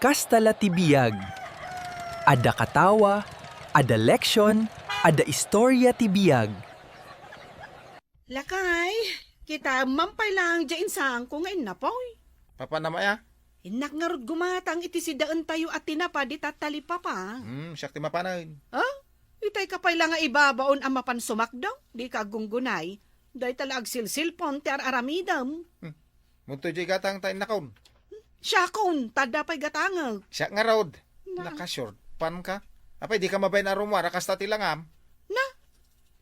Kastala ti biyag. Ada katawa, ada leksyon, ada istorya ti biyag. Lakay, kita mampay lang dyan saan ko ngayon na po. Papa na maya? Inak nga rod gumatang iti si daan tayo at tinapa di tatali pa pa. Siyak ti mapanain. Itay kapay lang nga ibabaon ang mapansumak daw. Di ka gunggunay. Day talag silsilpon ti aramidam. Munto di gatang tayo nakaon. Siya kun, tada pa'y gatangag. Siyak nga road. Na. Naka-short pan ka. Apay di ka mabay na rumwara kasta ti langam.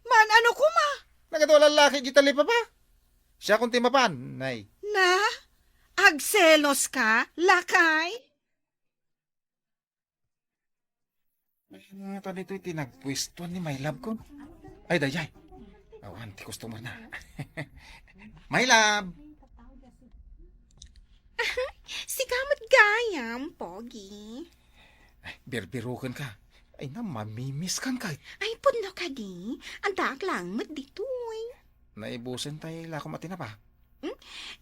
Man, ano ko ma? Nagadwala lalaki di tali pa pa. Siya kung ti mapan, nay. Na? Agselos ka, lakay? Ito dito iti nagpwestuan ni my love ko. Ay, dayay. Awan, ti customer na. My love. Si kamot gayam, Pogi. Ay, birbirukan ka. Ay na, mamimiss kan ka. Ay, puno ka di. Andak lang, mat ditoy. Naibusin tayo lako matina pa.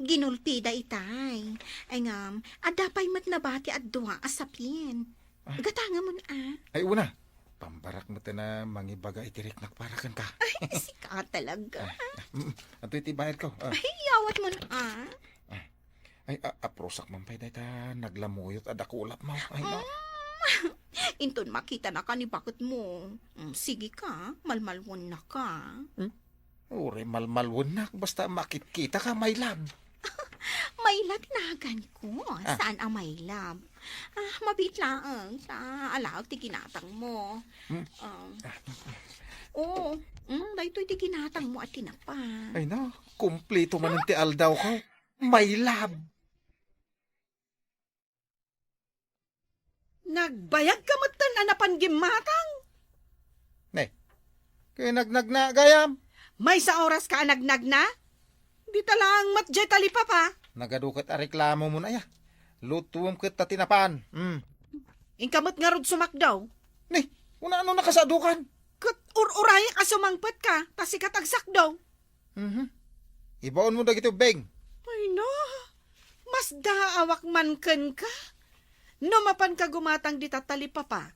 Ginulpi da itay. Ay ngam, adapay mat nabati at duha asapin. Gatanga mo na. Ay, una. Pambarak mo na mangibaga itirik nakparakan ka. Ay, sika talaga. Ato iti bayad ko. Ay, yawat mo na. Ay, aprosak man pa'y dahita naglamuyot at akulap mo. Ay, no. Inton makita na ka ni bakit mo. Sige ka, malmalwon na ka. Ure, malmalwon na. Basta makikita ka, my love. May lab tinagan ko. Saan ang may lab? Mabit lang sa alaw ti ginatang mo. Oo, dahito ti ginatang mo at tinapa. Ay, no. Kumplito man ang tial daw ko. My love. Nagbayag ka matan anapan gimatang. Ne, kaya nagnag na gayam. May sa oras ka nagnag na? Di talang matjay talipa pa. Nagadukat a reklamo mo na ya. Lutuwam kat tatinapan. Ingkamot nga rod sumak daw. Ne, una ano nakasadukan. Kat ururaya ka sumangpet ka, tasi katagsak daw. Ibaon mo na gito, Beng. Ay no, mas daawak man ken ka. Numapan ka gumatang di tatalipa pa.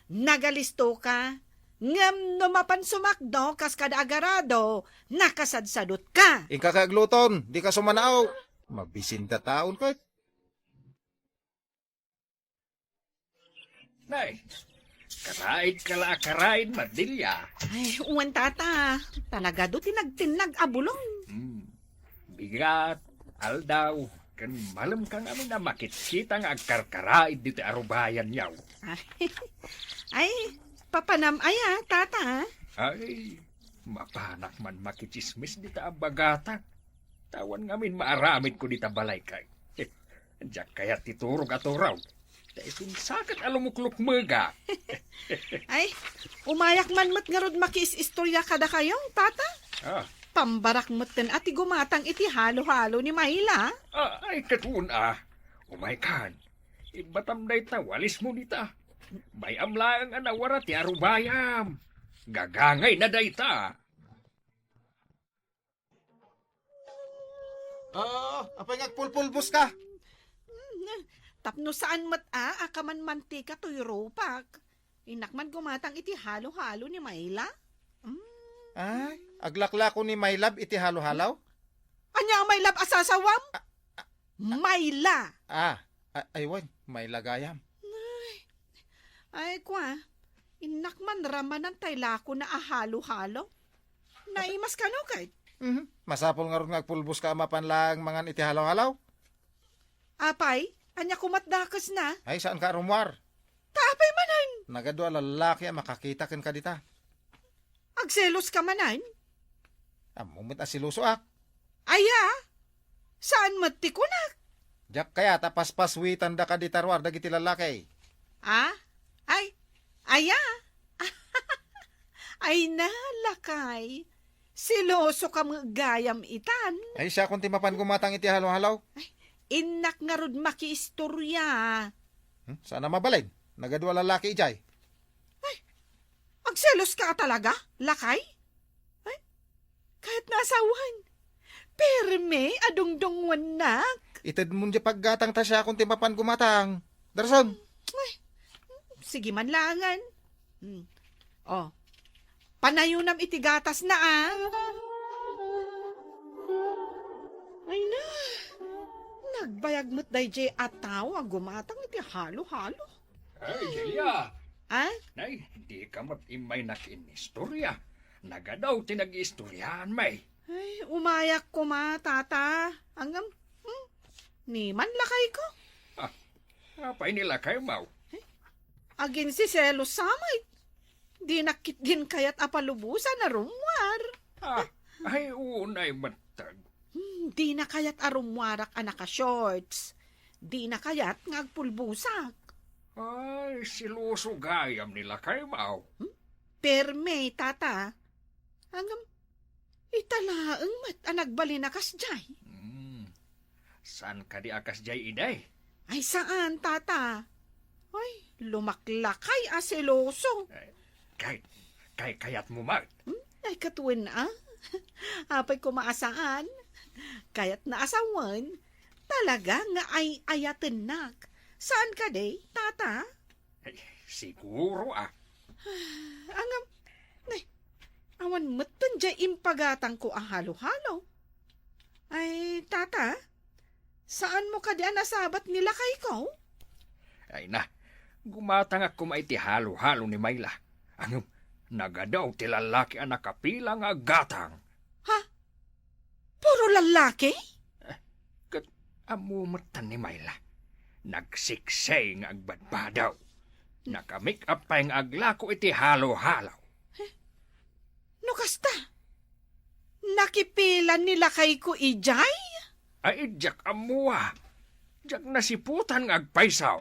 Nagalisto ka. Ngam numapan sumakdo kas kada agarado. Nakasadsadot ka. Ingka kagluton, di ka sumanaaw. Mabisinda taon ko. Nay, karain, madilya. Ay, uwan tata. Talaga do tinagtinag abulong. Bigat, aldaw, kan malam kang amin na makikita nga agkarkarain dito arubayan yaw. Ay, papanam aya, tata. Ay, mapanak man makichismis dito ang bagata. Tawan ngamin maaramid ko dito balay kay. Diyak kaya titurog at uraw. Dahil sakit alumuklok mga. Ay, umayak man mat nga rod makis-istorya kada kayong, tata. Pambarak moten ati gumatang iti halo-halo ni Mahila. Ay katun umay kan. Ibatam day tawalis mo nita. May amlaang anawara ti arubayam. Gagangay na day ta. Apay ngagpulpulbos ka. Tapno saan mat akaman mantika tuyro pak. Inakman gumatang iti halo-halo ni Mahila. Ay, aglaklako ni my love iti halo-halaw. Anya ang may lab asasawam? Mayla. Aywan, may lagayam. Ay kwa, inakman ramanan taylako na ahalo-halo. Naimas ka no kahit? Masapol nga ron ngagpulbos ka mapan lang mangan iti halaw-halaw. Apay, anya kumatdakas na. Ay, saan ka rumwar? Tapay manan. Nagadwa lalaki makakita ken ka dita. Agselos ka manan. Mumit asiluso ak. Aya, saan mati ko na? Jak kaya tapas-paswitan da ka di tarwar dagiti lalaki. Ay, aya. Ay nalakay. Siloso ka mga gayam itan. Ay siya kung timapan gumatang iti halaw-halaw. Inak nga rod makiistorya. Sana mabalin. Nagadwa lalaki ijay. Agselos ka talaga, lakay? Ay, kahit nasawan. Perme, adong-dongwan nak. Itad mo di paggatang ta siya kung timapan gumatang. Darson. Sige man langan. Oh, panayunam iti gatas na Ay na, nagbayag mo't dayjay ataw ang gumatang iti halo-halo. Ay, Delia! Ah? Nay, di ka matimay na kinistorya. Nagadaw tinag-istoryahan, may. Ay, umayak ko tata. Hanggang, ni man lakay ko. Apay nila kayo, mau. Agin si Selos samay. Di nakitgin kayat apalubusan na rumwar. Ay, unay matag. Di na kayat arumwarak anaka shorts. Di na kayat ngagpulbusak. Ay, siluso gayam nila kayo, mau. Perme, tata. Hanggang, italaang mat anagbali na kasjay. Saan ka di akas jay iday? Ay, saan, tata? Ay, lumaklakay seloso. Kayat mo, mag. Ay, katuwin Apay ko maasaan. Kaya't naasawan, talaga nga ay ayaten nak. Saan ka day, tata? Ay, siguro, Angam, awan matun jay impagatang ko halo-halo. Ay, tata, saan mo ka di nasabat nila kay ko? Ay na, gumatang ako maiti halo-halo ni Mayla. Ang nagadaw ti lalaki ang nakapila nga gatang. Puro lalaki? Kat amumatan ni Mayla. Nagsiksay nga agbadbadaw. Nakamik up pa yung aglako iti halo-halo. No kasta? Nakipilan nila kay ko ijay? Ay, jak amuwa. Jak nasiputan nga agpaisaw.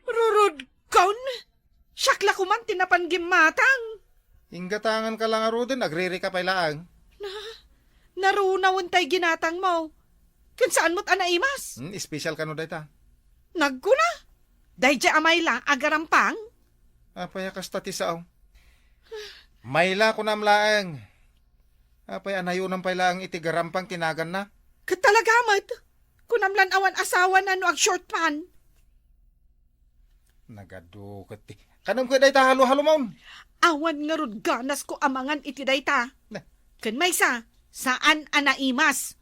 Rurud kaun? Syakla ko man tinapan gimatang. Inggatangan ka lang arudan, agriri ka pailaang. Narunawon tay ginatang mo. Kun saan mo't anaimas? Special ka no dayta. Nagkuna. Dayja amayla agarampang. Apay kasta ti sao. Mayla ko namlaang. Apay anayunan pailaang iti garampang tinagan na. Katalagamat. Kunamlan awan asawa na no ag short pan. Nagadukat ti. Kanam ko dayta halo-halo maun. Awan nga rod ganas ko amangan iti dayta. Kun may saan anaimas?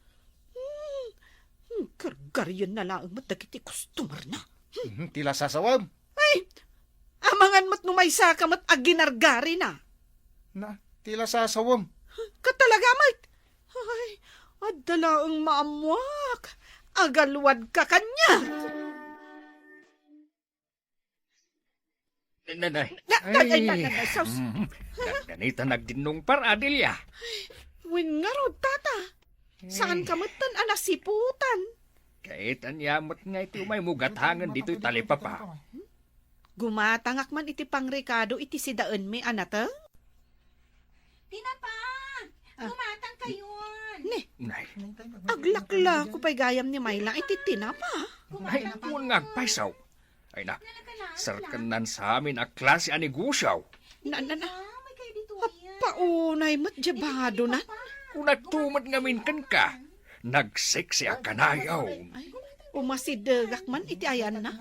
Gargaryan na lang matagiti customer na. Tila sasawam. Ay, amangan mo't numaysa ka mo't aginargari na. Na, tila sasawam. Katalagamat. Ay, adalaang maamwak. Agalwad ka kanya. Nanay. Sus. Ganita nagdinong paradilya. Win nga rod, tata. Saan ka mo't anasiputan? Kahit anyamot nga iti umay mugatangan dito'y talipapa. Gumatangak man iti pangrikado iti sidaan may anata? Tinapa! Gumatang kayon! Nay, Aglakla ko pa'y gayam ni Mayla iti tinapa. ay, kung ngagpaisaw. Ay na, sarkanan sa amin a klase a negosyaw. Na, May kayo dito yan. paunay mo't jabado na. Kung nagtumad ngamin kan ka, nagseksi a kanayaw. Umasidagak man iti ayan na.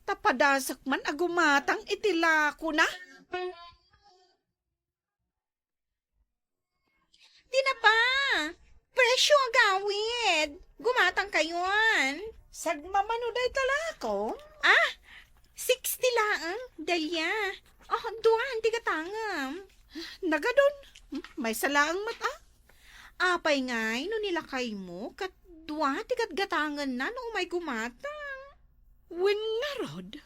Tapadasak man agumatang iti lako na. Tinapa! Presyo ang gawid! Gumatang kayon! Sagmamanuday talako. 60 laang, Delia. Oh, duhan, di katangam. Nagadon. May salaang mata. Apay ngay, no nilakay mo, kat duwa, tikat gatangan na, no umay gumatang. Win nga rod.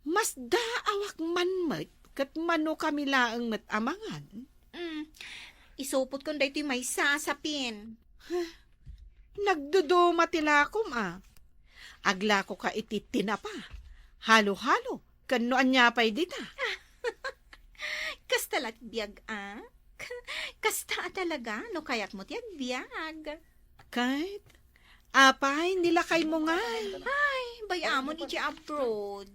Mas daawak man mat kat mano kami laang mat amangan. Isupot ko dahito may sasapin. Nagduduma tilakom Agla ko ka iti tinapa. Halo-halo. Kanuan niya pa'y dita. Kastalat biyag, Kasta talaga, no kayak mo tiyag biyag. Kahit, apay, nilakay mo nga. Bayamon iti abroad.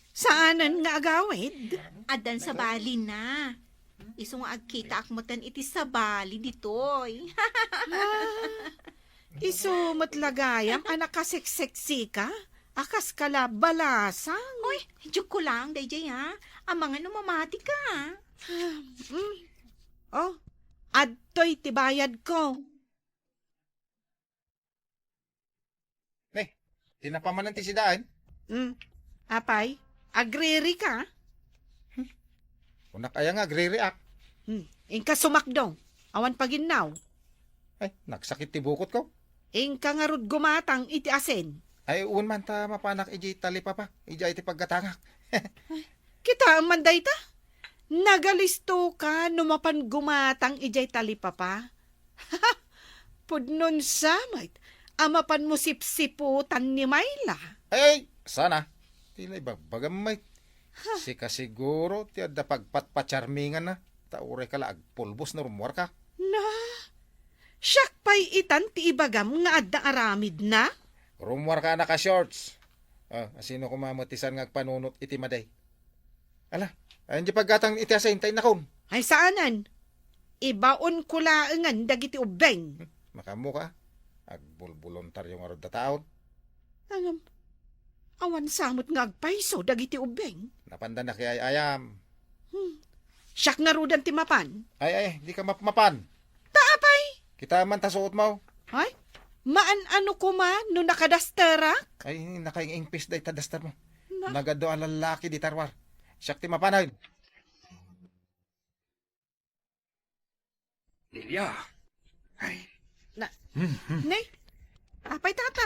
Saanan nga agawid? Adan sa Bali na. Iso nga agkita akmotan iti sa Bali ditoy. Isumot lagayam, anak kasekseksi ka? Akas kala balasang. Uy, joke ko lang, Dayjay ha. Ang mga numamati ka. Oh, adtoy tibayad ko. Tinapamanan ti sidaan. Apay, agriri ka? Kunak aya nga, agre-react. Ingka sumakdong, awan paginaw. Ay, nagsakit ti bukot ko. Ingka nga rod gumatang iti asin. Ay, un man ta mapanak iji tali papa. Iji iti paggatangak. Kita ang manday ta? Nagalisto ka numapan gumatang ijay talipapa? Pudnon samait, amapan mo sipsiputan ni Mayla. Ay, sana. Tilay bagam may. Sika siguro ti adda pagpatpacharmingan na. Taure ka laag pulbos na rumwar ka. Na, siyak pa'y itan ti ibagam nga adda aramid na? Rumwar ka na ka shorts. Asino kumamatisan nga panunot iti maday. Ala, ayun di paggatang iti asayin tayo na kon. Ay saanan? Ibaon ko laangan dagiti ubeng. Makamu ka. Agbulbulontar yung arod na taon. Angam, awan samot nga agpaiso dagiti ubeng. Napanda na kay ayam. Siyak nga rudan ti mapan. Ay, di ka mapmapan. Taapay! Kita man tasuot mo. Ay, maan-ano ko man no nakadasterak? Ay, nakaingingpis day tadastar mo. Na- Nagado ang lalaki di tarwar. Siyak ti mapanay. Delia. Ay, Ne? Apay tata.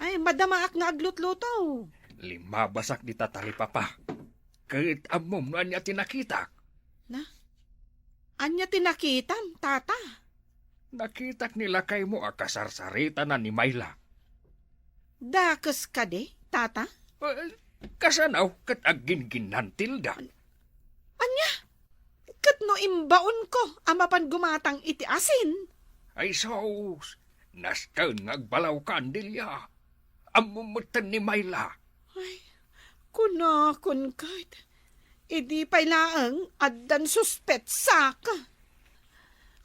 Ay, madamaak nga aglutluto. lima basak di tatali papa. Kahit amom na niya tinakita. Anya tinakitan, tata. Nakitak nila kay mo akasarsarita na ni Mayla. Dakes ka de, tata. Kasanaw kat agin ginantilda. Anya? Kat no imbaon ko, amapan gumatang iti asin. Ay sos, naskan ngagbalaw ka, Delia. Amumutan ni Mayla. Kunakon kahit. Idi pa'y laang addan suspet saka.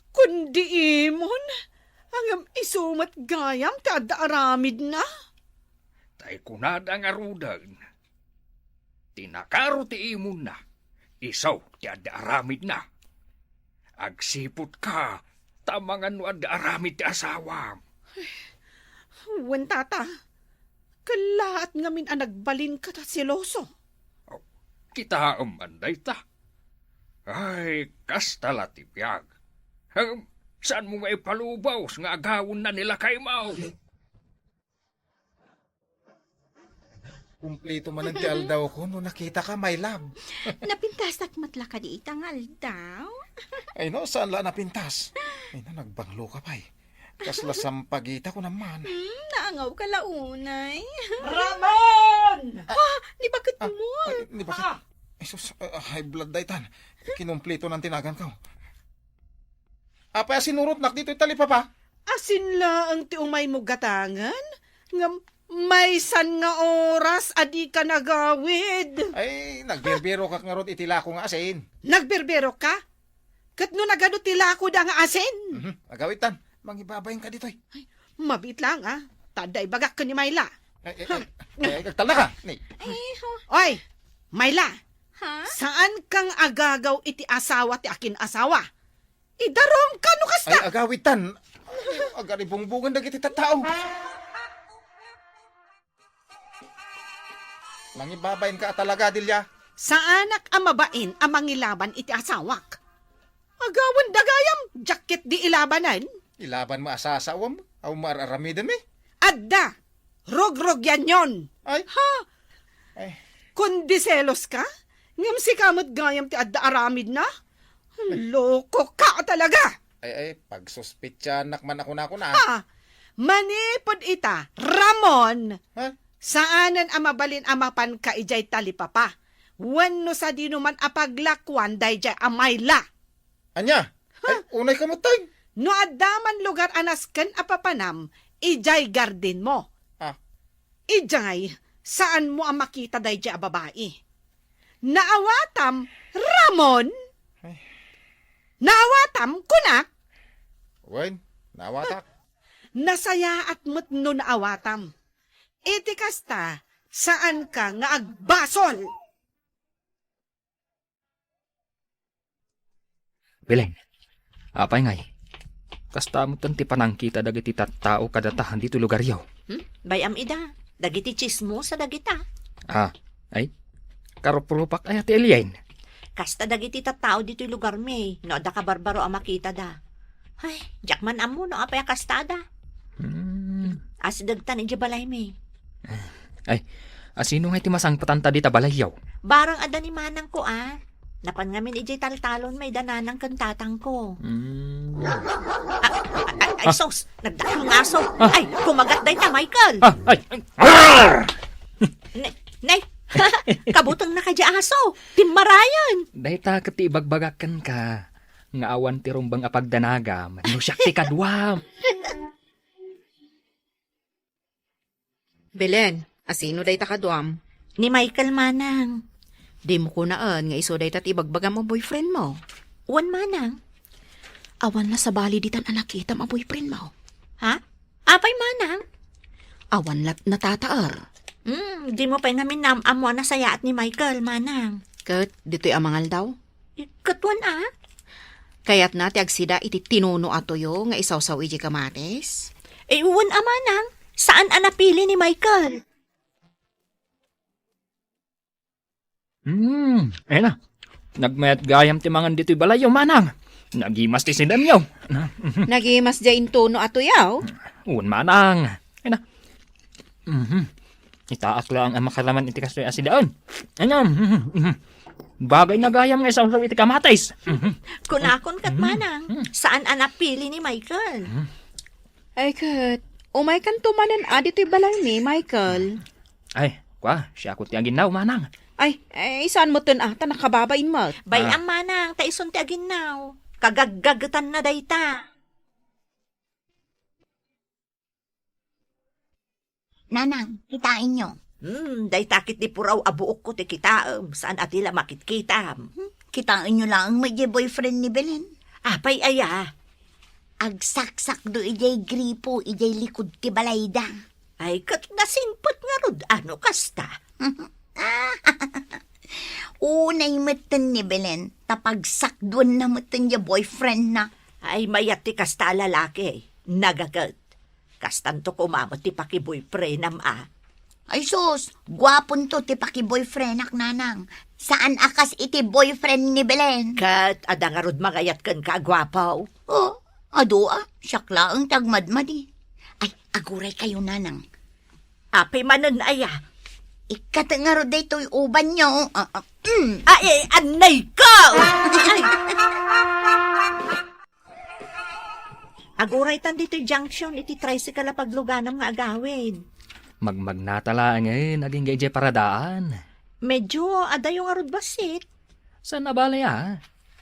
Kundi imon, hangam isumat gayam ti adda aramid na. Tay kunada nga rudan. Tinakaro ti imon na. Isaw ti adda aramid na. Agsipot ka, tamangan no adda aramid ti asawam. Wen tata, kalaat ngamin ang nagbalin ka ta siloso. Kita amanday ta. Ay, kastala ti piyag. Saan mo nga ipalubaw nga agawon na nila kay Mau? Kumplito man ang ti aldaw ko no nakita ka, my love. Napintasak matla ka di itangal daw. Ay no, saan la napintas? Ay na, nagbanglo ka pa eh. Kasla sampagita ko naman. Naangaw ka launay. Ramon! Di bakit mo? Ay, di ba? Ay sus, high blood daytan. Kinumplito ng tinagan ko. Apay sinurot nak dito itali pa. Asin la ang ti umay mo gatangan? Ngam may san nga oras adi ka nagawid. Ay, nagbirbiro ka nga rot itila ko nga asin. Nagberbero ka? Kat no nagano tila ko da nga asin. Agawitan, mangibabayin ka dito eh. Mabit lang taday bagak ka ni Mayla. Ay, kagtala ka. Ni. Oy, Mayla, Ha? saan kang agagaw iti asawa ti akin asawa? Idarom ka no Ay, kasta. agawitan. Agaribungbugan na kita tao. Mangibabayin ka talaga, Dilya. Sa anak amabain amang ilaban iti asawak. Agawan dagayam, jacket di ilabanan. Ilaban mo asasawam. Aw mararamidan mi. Adda, rog-rog yan yon. Ay. Ha? Ay. Kundi selos ka? Ngam si kamot gayam ti adda aramid na? Loko ka talaga! Ay, pagsuspitsanak man ako na. Ha? Manipod ita, Ramon! Ha? Saanan amabalin amapan ka ijay talipapa? Wano sa di naman apaglakwan dayjay amayla? Anya? Ay, unay kamutay. No adaman lugar anasken apapanam, ijay garden mo. Ah. Ijay, saan mo ang makita dayjay a babae? Naawatam, Ramon! Ay. Naawatam, kunak! Wen, nawatak. nasaya at mutno na awatam. Iti kasta, saan ka nga agbasol? Belen, apay ngay. Kasta mo tanti panangkita dagiti tattao kadatahan dito lugar yaw. Bayam ida, dagiti chismo sa dagita. Ay, karopulupak ay ati Elian. Kasta dagiti tattao dito lugar may, no da ka barbaro ang makita da. Ay, jakman amo no apay kastada. Asidagtan iti balay may. Ay, asino nga iti masang patanta dita balayaw? Barang ada ni manang ko Napan ngamin iti taltalon may dananang kantatang ko. Ay, sos, nagdakong aso. Ay, kumagat day ta, Michael. Ay! Nay, kabutang na ka di aso. Timmarayan. Dahil ta kati ibagbagakan ka. Nga awan ti rumbang apagdanagam. No siya ti kadwam. Belen, asino day takadwam? Ni Michael manang. Di mo kunaan nga iso day tat ibagbagam ang boyfriend mo. Uwan manang. Awan na sa bali ditan anak kita ang boyfriend mo. Ha? Apay manang? Awan lat natataar. Di mo pa namin amo na saya at ni Michael manang. Kat, dito'y amangal daw. Katuan Kaya't nati agsida iti tinuno atoyo nga isawsaw iti kamates. uwan manang. Saan napili ni Michael? Ay na. Nagmayat gayam ti mangan dito'y balayaw manang. Nagimas ti sinam yaw. Nagimas dya intuno atoyaw. Uwan manang. Ay na. Itaas lang ang makalaman iti kastoy asidaon. Ano? Bagay na gayam nga isawsaw iti kamatis. Kunakon kat manang. Saan napili ni Michael? Ay kat, umay kan tumanan dito'y balay ni Michael. Ay, siya ko ti ang ginaw manang. Ay, saan mo tun ata nakababain mo? Bayang manang, taison ti aginaw. Kagaggagatan na dayta. Nanang, kitain nyo. Daytakit di puraw abuok ko ti kitaam. Saan atila makitkitam? Kitain nyo lang may boyfriend ni Belen. Apay aya. Agsaksak do ijay gripo, ijay likod ti balayda. Ay, kat nasinpot nga rod. Ano kasta? Unay matan ni Belen, tapagsakdon na matan niya boyfriend na. Ay, mayat ti kasta lalaki. Nagagat. Kastanto kumamot ti paki-boyfriend Ay sus, gwapon to ti paki-boyfriend ak nanang. Saan akas iti boyfriend ni Belen? Kat, ada nga rod magayat kan kagwapaw. Oh, ado syakla ang tagmadmadi. Ay, aguray kayo nanang. Apay manan aya. Ikatangaro day to'y uban nyo. Ay, anay ko! Ay. Aguray tan dito junction, iti tricycle na pagluganam nga agawin. Magmagnatala naging gayjay paradaan. Medyo adayo nga rod basit. Saan nabalay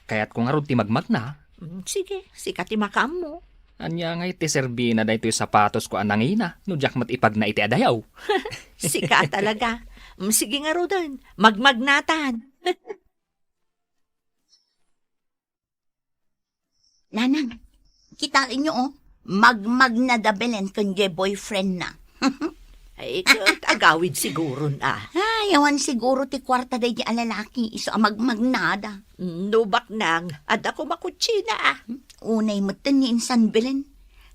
Kaya't kung arod ti magmag na. Sige, sikat ti makam mo. Anya ngay ti serbi na daytoy sapatos ko anangina. No jak mat ipag na iti adayaw. Sika talaga. Sige nga rodan, magmagnatan. Nanang, kitain nyo magmag na da Belen kanya boyfriend na. Ay, agawid siguro na. Ay, yawan siguro ti kwarta day di alalaki, iso magmagnada. Nubak nang, ada ko makutsina Unay matan ni Insan Belen,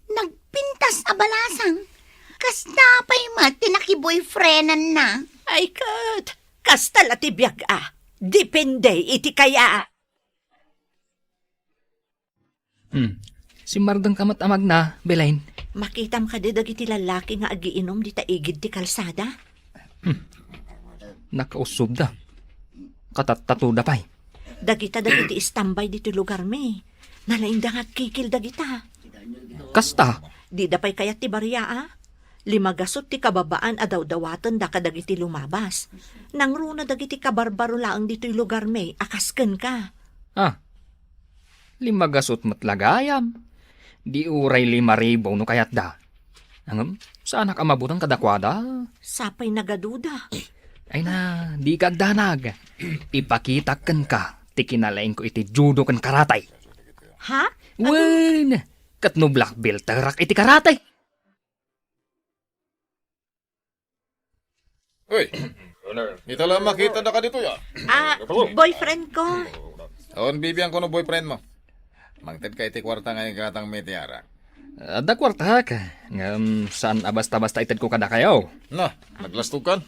nagpintas abalasang. Kasta pa'y tinaki-boyfriendan na. Ay, kat, kasta latibiyag Depende, iti kaya. Si Mardang kamat amag na, Belain. Makitam ka di dagiti lalaki nga agiinom di taigid ti kalsada? Nakausob da. Katatatuda pa'y. Dagita dagiti istambay dito lugar me. Nalainda nga kikil dagita. Kasta. Di da pa'y kayat ti bariya 5 gasot ti kababaan adaw-dawatan da kadagiti lumabas. Nangruna dagiti kabarbaro laang dito'y lugar me. Akasken ka. 5 gasot matlagayam. Di uray 5,000 no kayat da. Saan ka mabutang kadakwada? Sapay nagaduda. Ay na, di kagdanag. Ipakitakan ka. Ti kinalain ko iti judo kan karatay. Ha? Wen! Katno black belt tarak iti karatay. Uy, ito lang makita na ka dito ya. Boyfriend ko. On bibiyan ko no boyfriend mo. Mangted ka iti kwarta ngayon katang may tiara. Da kwarta ka. Ngam, saan basta-basta ited ko kada kayo? No, naglastukan.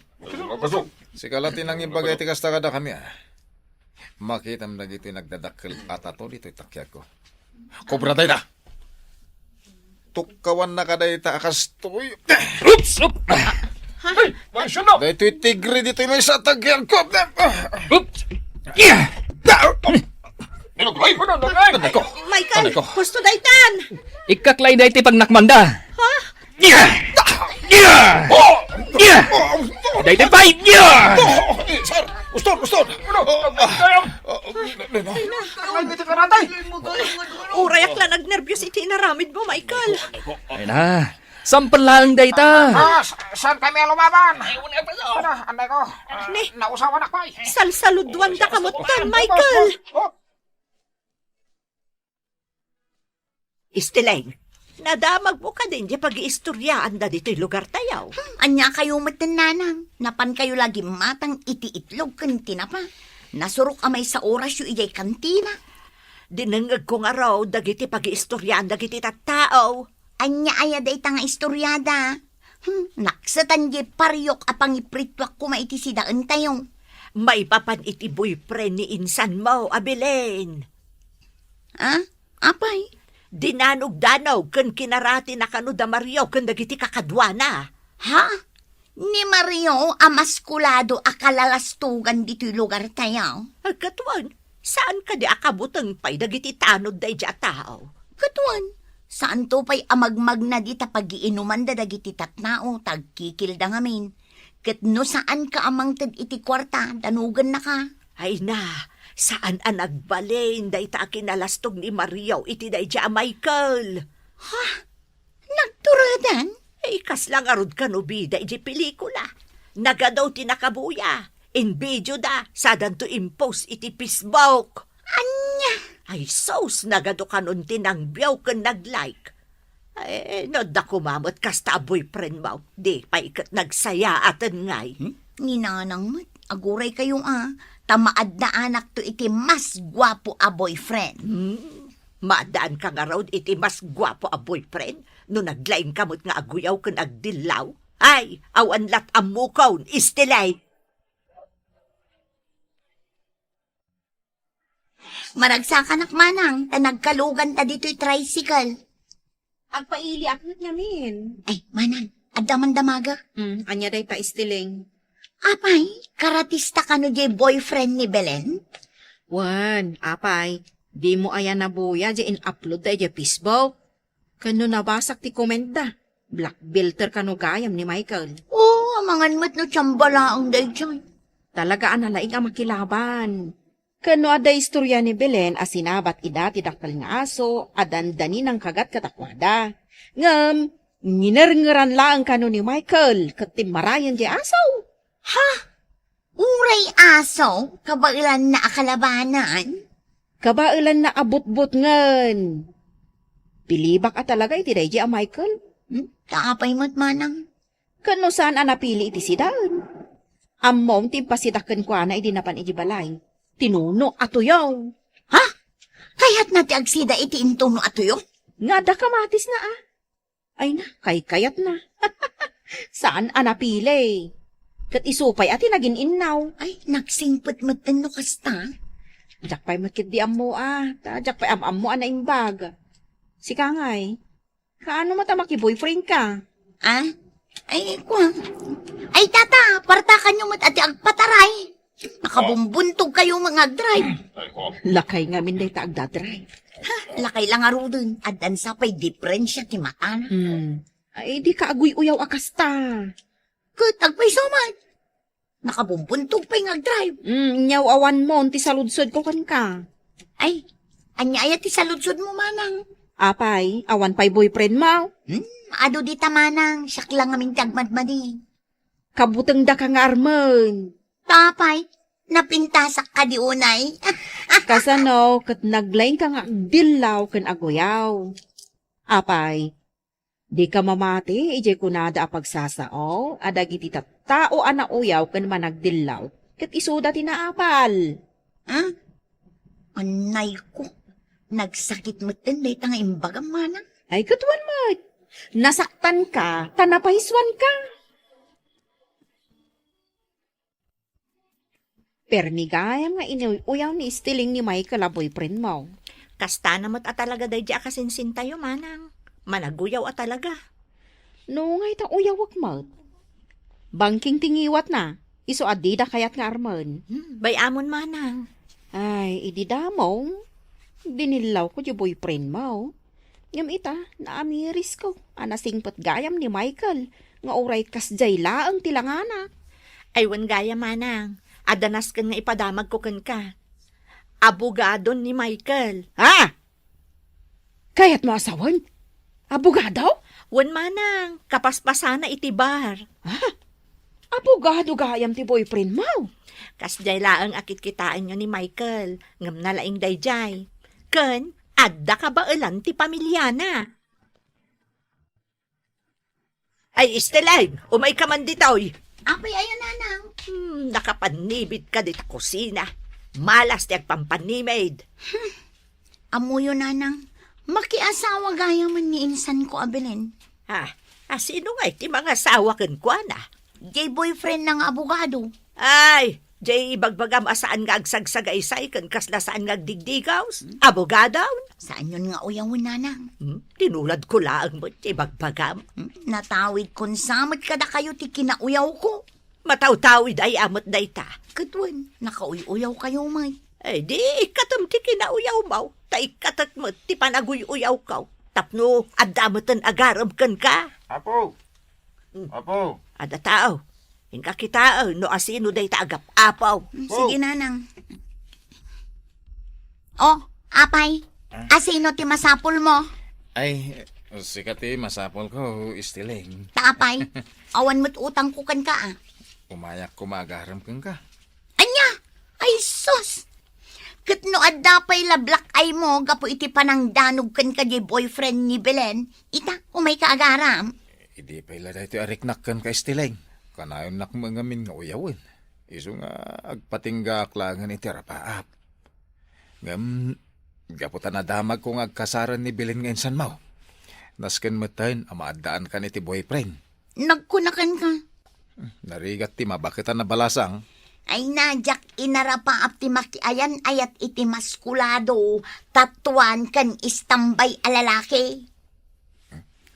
Sikalatin lang yung bagay iti kasta kada kami Makita mo na dito nagdadakil ata to dito itakya ko. Kobra tayo na! Tukawan na kada ita akastoy. Oops! Hey, maisyo na! Dito yung tigre dito yung may satagyan ko. Oops! Yeah! Niluglay mo na, nagay! Tanay ko! Michael, Tanay ko. gusto daytan. Ikaklay na iti pag nakmanda. Ha? Yeah! Yeah! Yeah! Dahil pa! Yeah! Sir, uston! Urayak lang nagnervyos iti naramid mo, Michael. Ay na, sampal lang dayta. Saan kami lumaban? Anay ko, Ni, nausawan ako salsaludwan da kamutan, Michael. Istileng, nadamag mo ka din di pag-iistoryaan da dito'y lugar tayaw. Anya kayo matan nanang. Napan kayo lagi matang iti itlog kantina pa. Nasurok amay sa oras yung ijay kantina. Dinangag ko nga raw, dagiti pag-iistoryaan dagiti tattao. Anya aya day tanga istoryada. Naksatan di paryok apang ipritwak ko maiti si daan tayong. May papan iti boyfriend ni insan mo, Abilin. Ha? Apay? Dinanog-danaw ken kinarati na kano da Mario ken dagiti kakadwana. Ha? Ni Mario amaskulado akalalastugan dito'y lugar tayaw. Agkatuan, saan ka di akabutang pay dagiti tanod da ija tao? Katuan, saan to pa'y amagmag na di tapag-iinuman da dagiti tatnao tagkikil da ngamin. Ket no saan ka amang tad iti kwarta, danugan na ka. Ay na, saan ang nagbalin da ita kinalastog ni Mario iti da ija Michael? Nagturadan? Ay kas lang arod kanubida iji pelikula. Nagadaw tinakabuya. In video da, sadan to impose iti Facebook. Anya? Ay sos, nagado kanon tinangbiyaw ken nag-like. Ay, no da kumamot kasta boyfriend mo. Di pa ikat nagsaya atan ngay. Ninanang mat, aguray kayong tamaad na anak to iti mas gwapo a boyfriend. Maadaan ka nga raw iti mas gwapo a boyfriend no naglaing kamot nga aguyaw ken agdilaw. Ay, awan lat amukaw, istilay. Maragsakan manang, tanagkalugan ta dito'y tricycle. Agpaili akit namin. Ay, manang, adaman damaga. Anya day pa istiling. Apay, karatista ka no jay boyfriend ni Belen? Wan, apay, di mo ayan na buya di in-upload da di Facebook. Kano nabasak ti komenda. Black filter kano gayam ni Michael. Oo, amangan mo't no tsambala ang day dyan. Talaga analaing ang makilaban. Kano ada istorya ni Belen asinabat idati daktal nga aso adandani ng kagat katakwada. Ngam, nginerngeran lang kano ni Michael katimarayan di aso. Uray aso, kabailan na akalabanan. Kabailan na abot-bot ngan. Pilibak at talaga iti day di a Michael. Tapay mo't manang. Kano saan napili iti sidaan? Ammom timpasidakan ko na idi napan iti balay. Tinuno ato yaw. Kaya't na ti agsida iti intuno atuyo. Nga da kamatis na Ay na, kayat na. Saan napili? Kat isupay ati naging innaw. Ay, nagsingpot mo't no kasta. Jakpay makit di ammo Jakpay ammo na imbag. Si Kangay, kaano mata maki-boyfriend ka? Ay, kwa. Ay, tata, partakan nyo mo't ati agpataray. Nakabumbuntog kayo mga drive. Lakay nga min day ta agdadrive. Lakay lang aro dun. Adan sa pa'y diferensya ti mata na. Ay, di ka aguy uyaw akasta. Kutag pa'y sumat. Nakabumbuntog pa'y ngag-drive. Nyaw awan mo, ti saludsod ko kan ka. Ay, anya ayat ti saludsod mo manang. Apay, awan pa'y boyfriend mo. Ado di tamanang, siyak lang aming tagmadmadi. Kabutang da ka nga arman. Tapay, napintasak ka di unay. Kasano, kat naglain ka nga dilaw kan aguyaw. Apay, Di ka mamati, ije kunada a pagsasao, adagiti tao ana uyaw ken managdillaw, ket isuda tinaapal. Ha? Anay ko. Nagsakit mo din, dahil nga imbagam manang. Ay, katuan mo. Nasaktan ka, tanapahiswan ka. Permigayam nga inuyaw ni istiling ni Michael a boyfriend mo. Kasta namat at talaga day di akasinsin tayo, manang. Managuyaw at talaga. No nga itang uyawak mo. Bangking tingiwat na. Iso adida kayat nga arman. Bayamon, manang. Ay, idida mo. Dinilaw ko yung boyfriend mo. Ngam ita, naamiris ko. Anasingpot gayam ni Michael. Nga oray kasjay laang tilangana. Aywan gaya, manang. Adanas kan nga ipadamag ko kan ka. Abogado ni Michael. Ha? Kayat mo asawan? Abogado? Wan, manang. Kapaspasana itibar. Ha? Abogado gayam ti boyfriend mo. Kasjay laang akit kitaan nyo ni Michael. Ngam na laing dayjay. Ken, adda ka ba elan ti pamilyana? Ay, Estelay, umay ka man ditoy. Apay ayan, nanang. Nakapanibid ka dit kusina. Malas ti agpampanimid. Amuyo, nanang. Makiasawa gaya man ni insan ko, Abelin. Sino nga ti mga asawa ken kwa na? Jay boyfriend ng abogado. Ay, jay ibagbagam asaan nga agsagsagaysay ken kasla saan nga agdigdigaws? Abogadaw? Saan yun nga uyawin, nanang? Tinulad ko laang mo jay ibagbagam. Natawid kon samot kada kayo ti kinauyaw ko. Mataw-tawid ay amot dayta. Katwan, nakauy-uyaw kayo, may. Eh di, ikatam ti kinauyaw mo. Ta ikatat mo ti panaguy-uyaw ka. Tapno, adamotan agaram ken ka. Apo! Apo! Ada tao. Hingka kita, no asino day taagap apaw. Sige, nanang. Oh, apay. Asino ti masapol mo? Ay, sikati masapol ko, istiling. Taapay. Awan mo't utang ko kan ka, ah. Umayak ko magaram kang ka. Anya! Ay, sus! Kat no adapay lablak ay mo, gapo iti panang danog kan ka di boyfriend ni Belen, ita, umay ka agaram. Hindi pa ila dahito ariknak kan ka istiling. Kanayon nak mangamin nga uyawin. Iso nga agpatingga aklangan iti rapaap. Ngam, gaputan na damag kung agkasaran ni Belen nga insan mo. Nasken matayin, amaadaan ka ni ti boyfriend. Nagkunakan ka. Narigat ti mabakitan na balasang. Ay najak inarapaap ti makiayan ayat iti maskulado, tatuan kan istambay alalaki.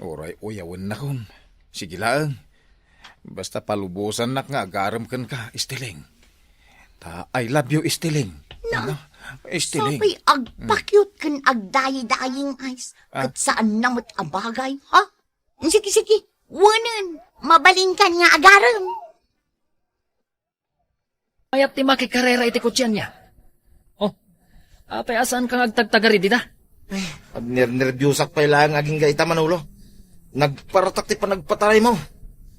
Oray uyawin na kun. Sige lang. Basta palubusan nak nga agaram kan ka, istiling. Ta, I love you, istiling. Na, istiling. sabay agpakyut kan agdayi-daying ayos. Kat saan namot abagay, ha? Sige, wanan, mabalingkan nga agaram. Ayat ti makikarera iti kutsyan niya. Oh, apay asaan kang agtagtagari dita? Pag nervyusak pa ilang aging gaita manulo. Nagparatak ti panagpataray mo.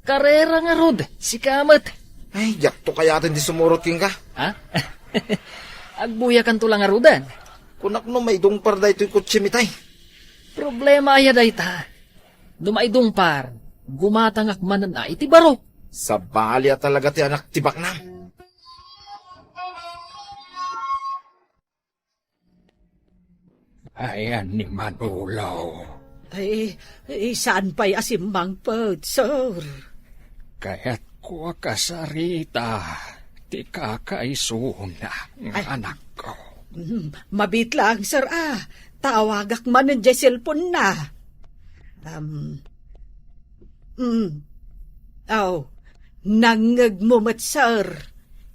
Karera nga rod, si Kamat. Ay, yak to kaya atin di sumurot king ka. Ha? Agbuya kan tulang arudan. Kunak no may dungpar da ito'y kutsi mitay. Problema aya dayta. Dumaidungpar, gumatangak manan na iti baro. Sa balya talaga ti anak tibak na. Ayan ni Manulaw. Ay, saan pa'y asimbang pod, sir? Kaya't ko kasarita, ti kakaisuna nga anak ko. Mabit lang, sir, Tawagak man ng cellphone na. Nangagmumat, sir.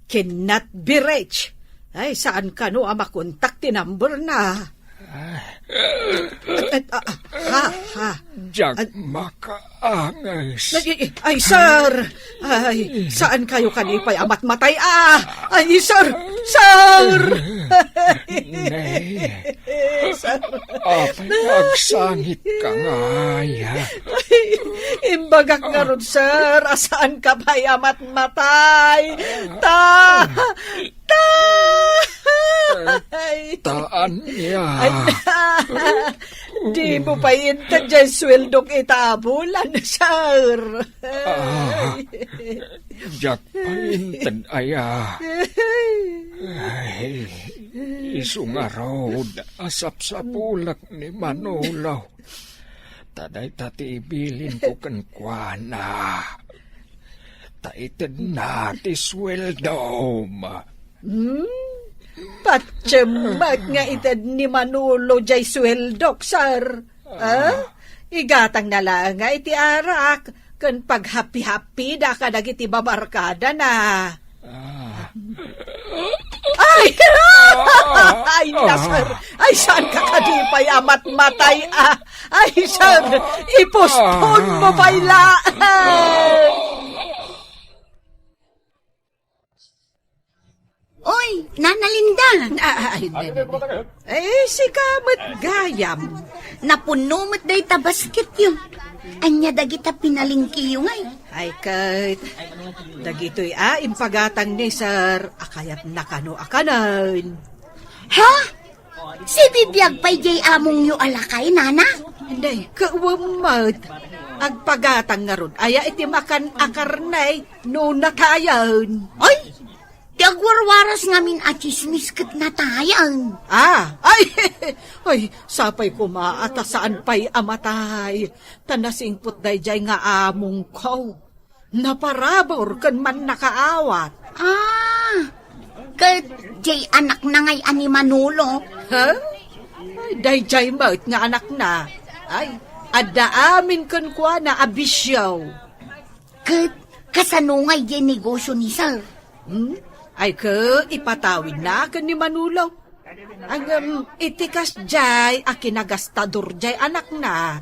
Cannot be reached. Ay, saan ka no makontak ti number na? Diyak makaangas. Ay, sir! Ay, saan kayo kanipay amat matay, Ay, sir! Sir! Nay, apay agsangit ka nga, ya. Imbagak nga ron, sir. Asaan ka ba'y amat matay? Ay, Taan niya. ay, di mo pa inta dyan sweldong itabulan, sir. Jak painted aya. Ay, isungarod asap sa pulak ni Manulaw. Taday tati ibilin ko kankwana. Taited na ti sweldom. Patsamat nga itad ni Manolo jay sweldok, sir. Igatang na lang nga iti arak. Kan paghapi-hapi da ka dagiti babarkada na. Ay! Ay, sir. Ay, saan ka kadipay amat matay, Ay, sir. Ipospon mo pala. Oy, Nana Linda, Ay, si kamat gayam. napuno mo't day ta basket yun. Anya dagita pinalingki yung ay. Ay, Kate. Dagito'y impagatang ni sir. Akayat nakano akanan. Ha? Si bibiyag pa'y jay among yu alakay, Nana? Hindi, kawamat. Agpagatang nga ron. Aya iti makan akarnay no natayan. Ay, di agwarwaras ngamin at chismis kat natayan. Ay, sapay kumaata saan pa'y amatay. Tanasingput day jay nga among ko. Naparabor kan man nakaawat. Kat jay anak na ngay ani Manolo. Ha? Ay, day jay maut nga anak na. Ay, adda amin kan kwa na abisyaw. Kat kasanungay jay negosyo ni Sir. Ay ipatawid na kan ni Manulaw. Ang itikas jay, akinagastador jay anak na.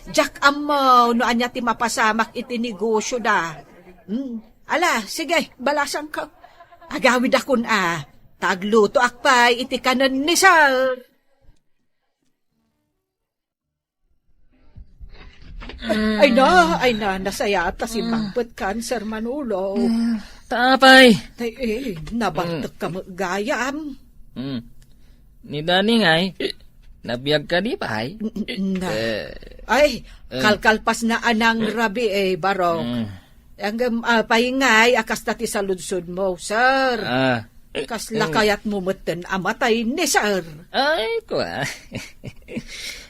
Jack amaw, no anya ti mapasamak iti negosyo da. Ala, sige, balasan ka. Agawid akon tagluto akpay iti kanan ni Sir. Ay na, nasaya ata si Mangpet kan, Sir Manulaw. Tapay. Tay, nabantak ka gayam. Ni Dani ngay, nabiyag ka di pa ay? Ay, kalkalpas na anang rabi barok. Ang paingay, akas tati sa ludsod mo, sir. Kas lakayat mo matan amatay ni sir. Ay, kwa.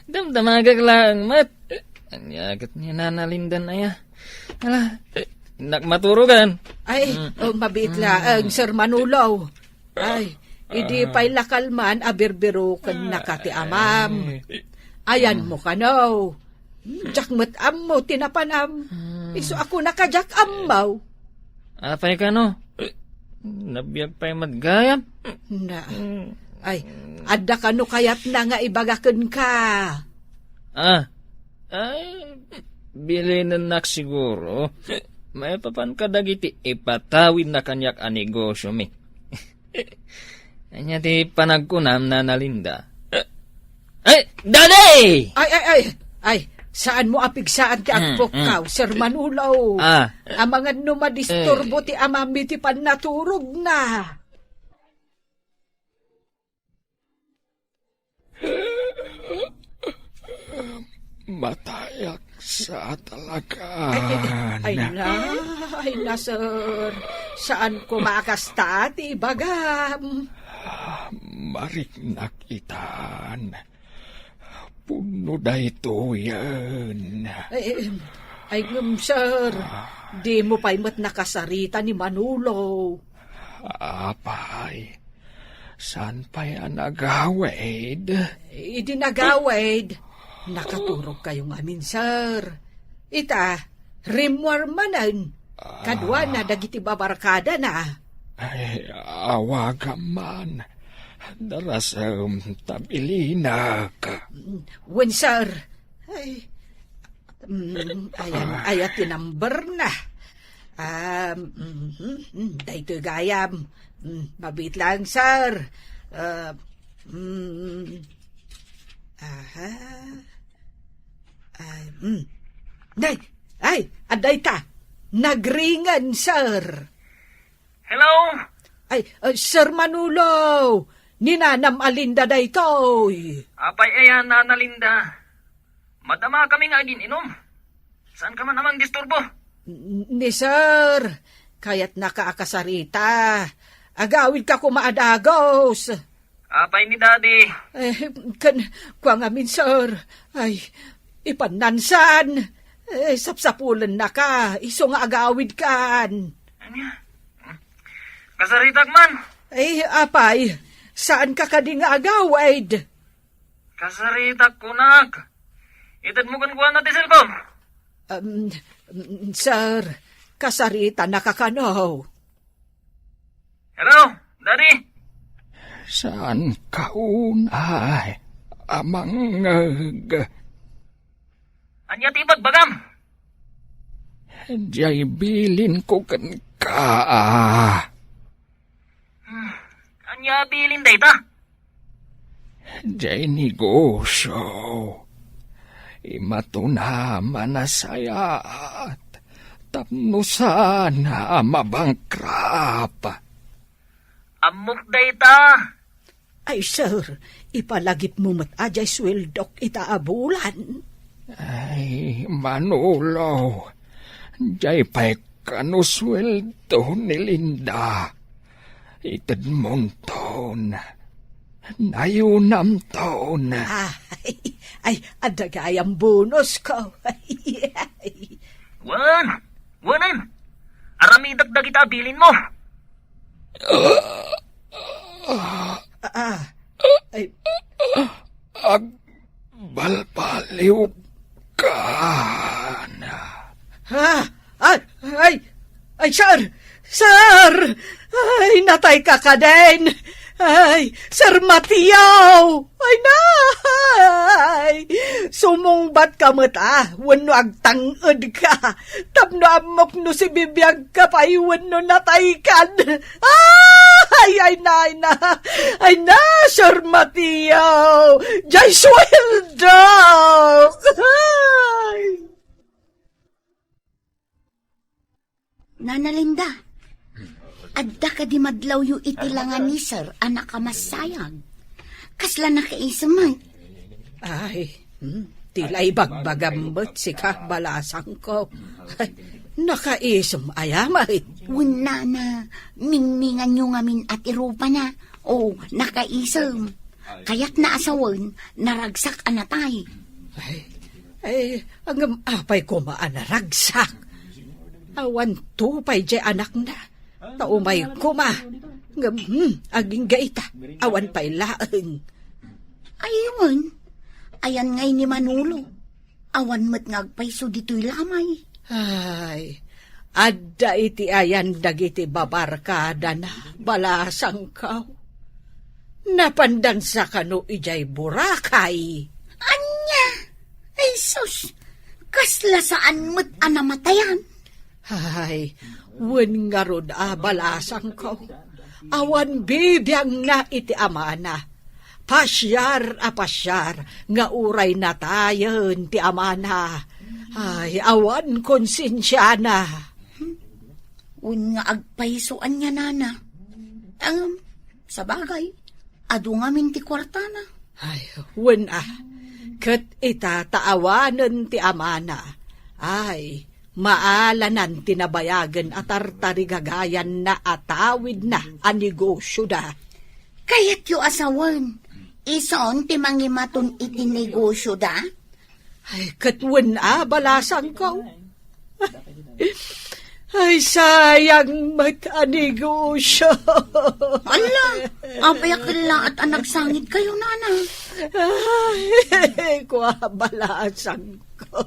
Damdamagag lang, mat. Anyagat niya nanalindan aya. Ala, nakmaturugan. Ay, mabit lang, Sir Manulaw. Ay, idi pa'y lakalman, abirbiro kan nakati amam. Ayan mo ka no. Jakmat mo, tinapanam. Iso ako nakajak amaw. Apay ka no? Nabiyag pa'y madgayam. Na. Ay, adda ka no kayat na nga ibagakan ka. Ay, bilinan siguro. May papan ka dagiti ipatawid na kanyak a negosyo mi. Anya ti panagkunam na nalinda. Ay, Daddy! Ay, saan mo apigsaan ti agpukaw, Sir Manulaw? Amangan no madisturbo ti amami ti pannaturog na. Matayak sa talagaan. Ay na, sir. Saan ko makasta ti bagam? Mariknak itan. Puno da ito yan. Ay, sir. Di mo pa'y mat nakasarita ni Manolo. Apay, saan pa yan nagawid? Idi nagawid. Nakaturog kayong amin, sir. Ita, rimwar manan. Kadwa na dagiti babarkada na. Ay, awagam man. Darasam tabilinak. Wen, sir. Ay, ayat tinamber na. Dahito gayam. Mabit lang, sir. Aday ta. Nagringan, sir. Hello? Sir Manolo, ninanam Alinda daytoy. Apay ayan, Nana Linda. Madama kami nga inom. Saan ka man namang disturbo? Ni sir, kaya't nakaakasarita. Agawid ka kumaadagos. Apay ni Daddy. Kwa ngamin, sir. Ipanansan. Sapsapulan na ka. Iso nga agawid kan. Anya? Kasaritak man. Apay, saan ka kading agawid? Kasaritak kunak. Itad mo kan kuha natin cellphone. Sir, kasarita nakakanaw. Hello, Daddy. Saan kaunay, amang Anya tibag bagam. jay bilin ko kan ka. Anya bilin data. Jay negosyo. Imatuna manasayaat. Tapnusan mabangkrap. Amok data. Ay, sir, ipalagip mo ajay sweldok itaabulan. Ay, Manolo. Jay pa'y kanusweldo ni Linda. Itad mong taon. Nayunam taon. Ay, adagay ang bonus ko. Wanan. Arami dagdag kita bilin mo. Agbalbaliw ka na. Ay, sir! Sir! Ay, natay ka ka din! Ay, Sir Matiyaw! Ay, nay! Sumungbat ka mata, wano agtangod ka. Tapno amok no si bibiyag ka pa, wano natay kan. Ay, na! Ay, na, Sir Matiyaw! Jay sweldo! Nana Linda, adda ka di madlaw yu itilangan ni sir, anak ka masayag. Kasla nakaisam man. Ay, tila'y bagbagambot si kabalasang ko. Ay, nakaisam ayamay. Wala na, mingmingan nyo ngamin at irupa na. O, nakaisam. Kaya't naasawan, naragsak anatay. Ay, ang apay ko maanaragsak. Awan tupay jay anak na. Taumay kuma. Aging gaita. Awan pa'y laeng. Ayun. Ayan ngay ni Manolo. Awan mat ngagpayso dito'y lamay. Ay, adda iti ayan dagiti babarkada na balasang kaw. Napandansa ka no ijay burakay. Anya! Ay sus! Kasla saan mat anamatayan? Ay, wen nga rod balasang ko. Awan bibiyang na iti amana. Pasyar nga uray na tayon ti amana. Ay, awan konsensya na. Wen nga agpaysoan niya nana. Sa bagay, adu nga min ti kwartana. Ay, wen ket itataawanan ti amana. Ay, maalanan tinabayagan at tartarigagayan na atawid na ang negosyo da. Kaya't yu asawan, ison ti mangimaton iti negosyo da? Ay, katwan balasang ko. Ay, sayang negosyo. Ala, apayakila at anak sangit kayo, nana. Ay, kwa balasang ko.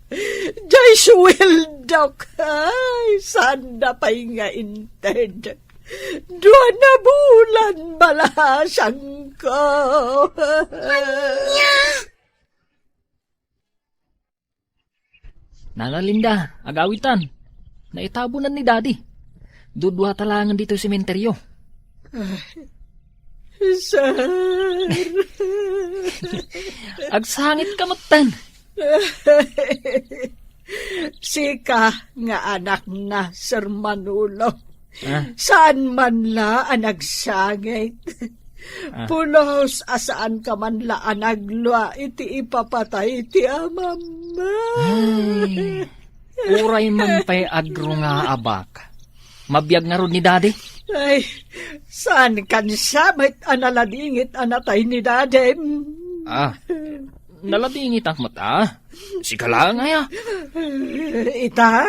Jay swildok, ay, sanda pa'y nga inted. 2 na bulan balasang ko. Nana Linda, agawitan. Naitabunan ni Daddy. Dudwa talangan dito sa sementeryo. Sir. Agsangit ka matan. Sika nga anak na, Sir Manolo. Saan man la ang nagsangit? Pulos asaan ka man la ang naglua iti ipapatay iti amam. Uray man pa'y agro nga abak. Mabiyag nga ron ni daddy. Ay, saan kan siya may analadingit anatay ni dadem? Naladingit ang mata. Sigala nga ya. Ita,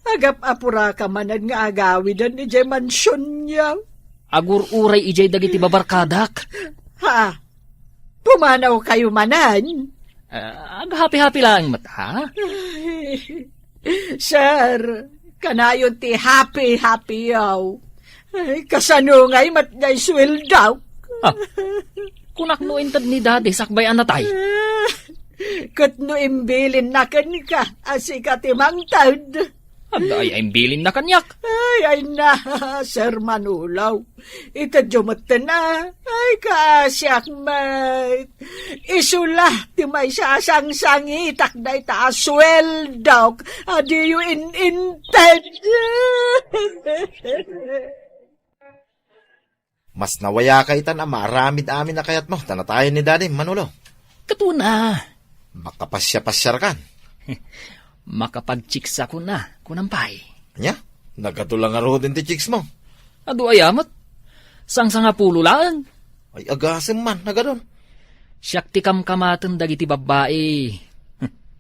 agap apura ka manan nga agawidan ni Jay mansyon niya. Agur uray ijay dagiti babarkadak. Ha? Pumanaw kayo manan? Happy-happy lang mata. Sir, kanayon ti happy yaw. Ay, kasano nga'y matnay sweldaw. Kunak no intad ni daddy sakbay anatay. Kat no imbilin na ka, asika timang taod. Ay bilin na kanyak. Ay na, Sir Manulaw. Itadyomat na. Ay, kasyak mate. Isula, ti may sasang-sangitak na itaasweldaw. Adi you inintend. Mas nawaya ka itan maramid amin na kayat mo. Tanatayin ni Daddy, Manolo. Katuna. Makapasya-pasyar kan. Makapag-chicks ako na, kunampay. Anya? Nagatulang nga ro din ti chicks mo. Ado ayamat. Sang-sanga pulo lang. Ay agasim man, nagadon. Siyak ti kamkamatan dagiti babae.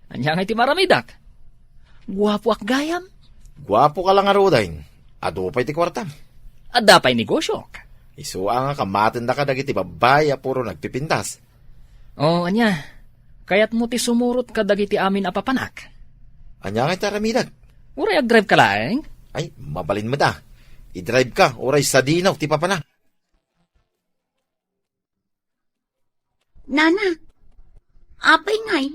Anya nga iti maramidak. Guwapo ak gayam. Gwapo ka lang nga ro dahin. Ado pa'y ti kwartam. Adda pa'y negosyo. Isuwa nga kamatin da ka dagiti babae puro nagpipintas. Oh, anya. Kaya't mo ti sumurot ka dagiti amin apapanak. Anya nga taramidag. Uray ag-drive ka laeng? Ay, mabalin mo da. I-drive ka, oray sa dinaw, ti papana. Nana, apay ngay,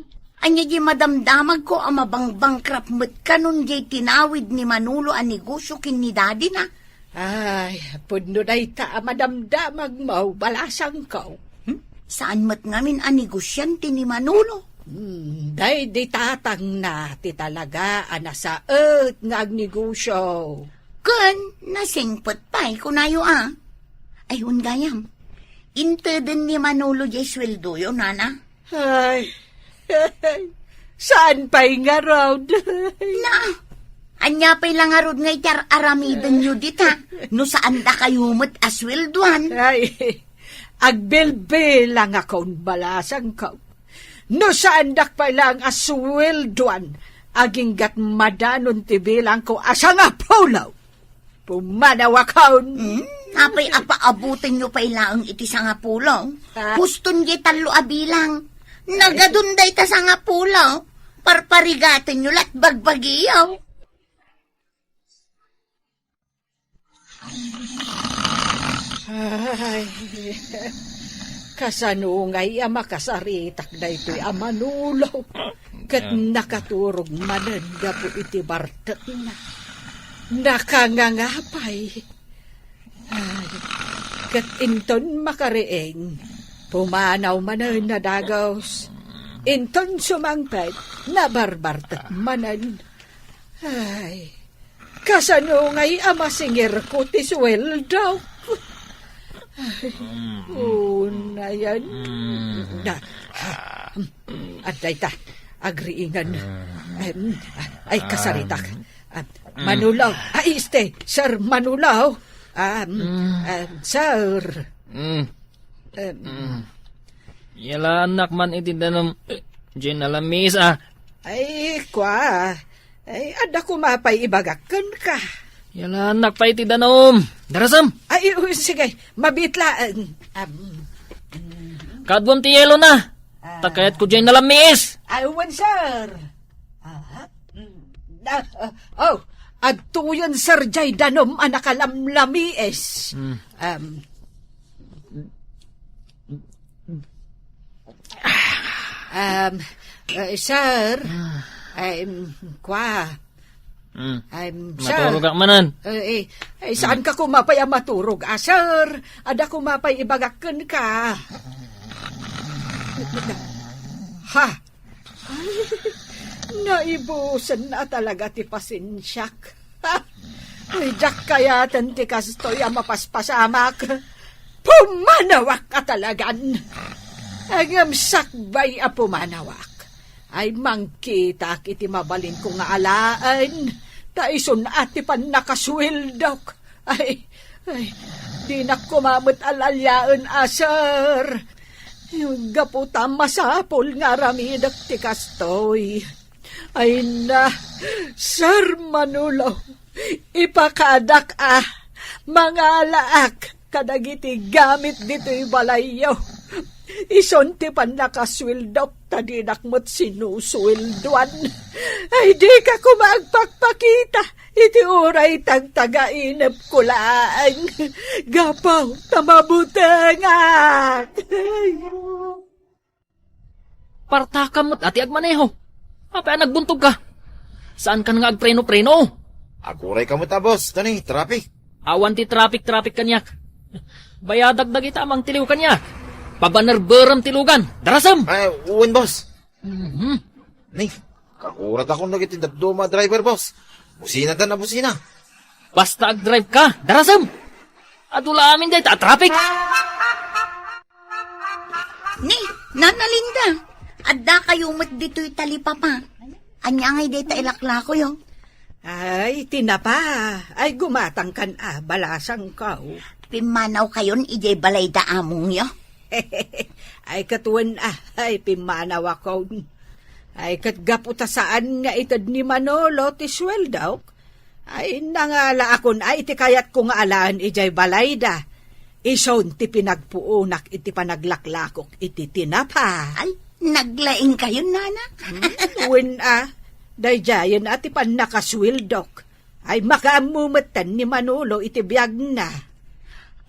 anya di madamdamag ko ang mabang-bangkrap mo't kanun di tinawid ni Manulo ang negosyo kin ni Daddy na. Ay, pudno na ita madamdamag mo, balasang ko. Saan mo't ngamin ang negosyante ni Manulo? Day di tatang na ti talaga anasaet nga agnegosyo. Kun, nasingpot pa'y kunayo Ayun gayam, inteden ni Manolo di sweldo yun, Nana. Ay, saan pa'y nga raw? Na, anya pa'y lang arod nga itar aramiden nyo dita. No saan da kayo mo't asweldoan? Ay, agbilbil lang akong balasang ko. No saan dak pa lang asweldoan, aging gat madanon ti bilang ko asa nga pulaw. Pumanaw akaw. Apay apaabutin nyo pa ilaang iti sa nga pulaw. Puston di talo abilang. Nagadunday ta sa nga pulaw. Parparigatin nyo lat bagbagiyaw. Ay, kasanungay makasaritak na ito'y amanulaw. Kat nakaturog manan nga po iti bartat na. Nakangangapay. Ay, kat inton makariing, pumanaw manan na dagaws. Inton sumangpet, nabarbartat manan. Ay, kasanungay amasingir ko ti sweldaw. Na yan. Aday ta, agriingan. Ay, kasaritak. Manulaw. Ay, Sir Manulaw. Sir. Yala anak man iti danom. Diyan alamis Ay, kwa. Ay, ada kumapay ibagakan ka. Yala anak pa iti danom. Darasam. Ay, sige, mabitlaan. Kadwam ti yelo na. Takayat ko dyan nalamis. Awan, sir. Adtuyon, sir, jay danom, anakalamlamies. Sir, kwa. Maturog ka manan. Saan ka kumapay ang maturog, sir? Ada kumapay ibagakan ka. Ha? Naibusan na talaga ti pasensyak. Ay, jak kaya ti kastoy ang mapaspasamak. Pumanawak ka talagan. Agam sakbay a pumanawak. Ay mangkita kiti mabalin ko nga alaan. Taison ati pan nakaswildok. Ay, di na kumamot alalyaan asar. Yung gaputa masapol nga ramidak ti kastoy. Ay na, Sir Manolo, ipakadak mga laak kadagiti gamit dito'y balayo. Isonti pan nakaswildok, tadinakmot sinuswilduan. Ay di ka kumagpakpakita, iti uray tagtagainap kulaan. Gapaw, tamabutangak. Partakamot ati agmaneho. Apa nagbuntog ka? Saan ka nga agpreno-preno? Aguray ka mo ta, boss. Tani, traffic. Awan ti traffic kanyak. Bayadagdag ita amang tiliw kanyak. Pabanerberam tilugan. Darasam! Ay, uwin, boss. Mhm. Ni, kakurat ako nagitindad duma driver, boss. Busina ta na busina. Basta ag-drive ka. Darasam! Adula amin day ta traffic. Ni, Nana Linda, adda kayo mat dito'y talipapa. Anya ngay dita ilaklako yung. Ay, tinapa. Ay, gumatang kan balasang kau. Pimanaw kayon, ijay balay da among yo. Ay, katuan ay, pimanaw ako. Ay, katgaputa saan nga itad ni Manolo ti sweldaw. Ay, nangala akon ay, iti kayat ko nga alaan ijay balay da. Ison ti pinagpuunak iti panaglaklakok iti tinapa. Ay, naglaing kayo, Nana. Uwin dayjayan ati pan nakaswildok. Ay makaamumatan ni Manolo iti biyag na.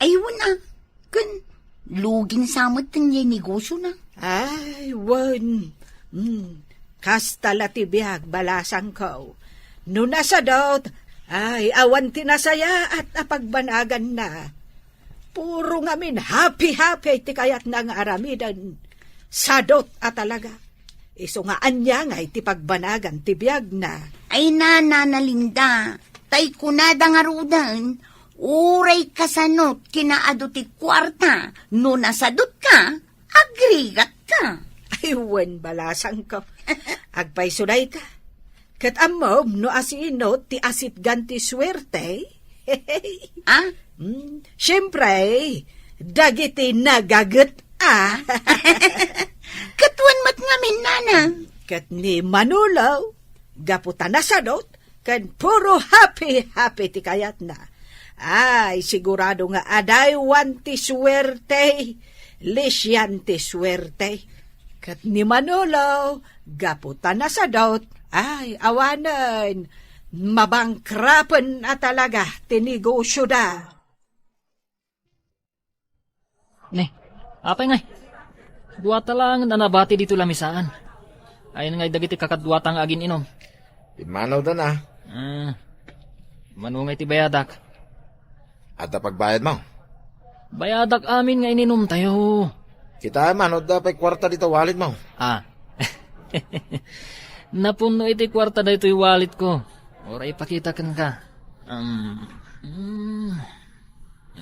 Ayun kun lugin samot tin yung negosyo na. Ay, wan. Kastala ti biyag balasang ko. No nasa dot, ay awan tinasaya at apagbanagan na. Puro ngamin happy ti kayat nang aramidan. Sadot talaga. Iso nga anya nga iti pagbanagan ti biyag na. Ay Nana Linda, tay kunada nga rudan, uray kasanot kinaado ti kwarta, no nasadot ka, agrigat ka. Ay, wan balasang ko. Agpaisunay ka. Kat amom no asino ti asit ganti swerte. Ah? Siyempre, dagiti nagagat Katuan mat ngamin, Nana. Kat ni Manolo, gaputan na sadot, kan puro happy ti kayat na. Ay, sigurado nga aday wan ti swerte, lisyan ti swerte. Kat ni Manolo, gaputan na sadot, ay, awanan, mabangkrapan talaga, tinegosyo da. Ne, apay ngay. Duwata lang nanabati dito lamisaan. Ayun ngay dagiti kakadduwatang agin inom. Imanaw da na. Manungay ti bayadak. At pagbayad mo. Bayadak amin nga ininom tayo. Kita manod da pa'y kwarta dito wallet mo. Napuno iti kwarta da ito'y wallet ko. Oray pakita kan ka.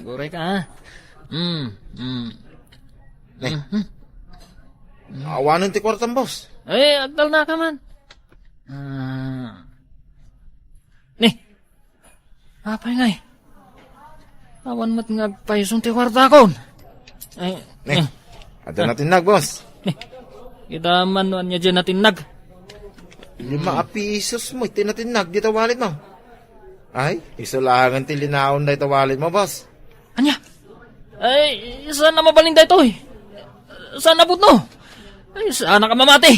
Goray ka ha. Awanan ti kwartang, boss. Ay, agdal na ka man. Apay ngay. Awan mat nga agpaison ti kwarta kon. Ay, Ada natin nag, boss. kita man niya dyan natin nag. 5 pisos mo, iti natin nag dito wallet mo. Ay, isulagan ti linaon da ito wallet mo, boss. Anya? Ay, saan na mabaling da ito eh? Saan nabot no? Ay, saan ka mamati?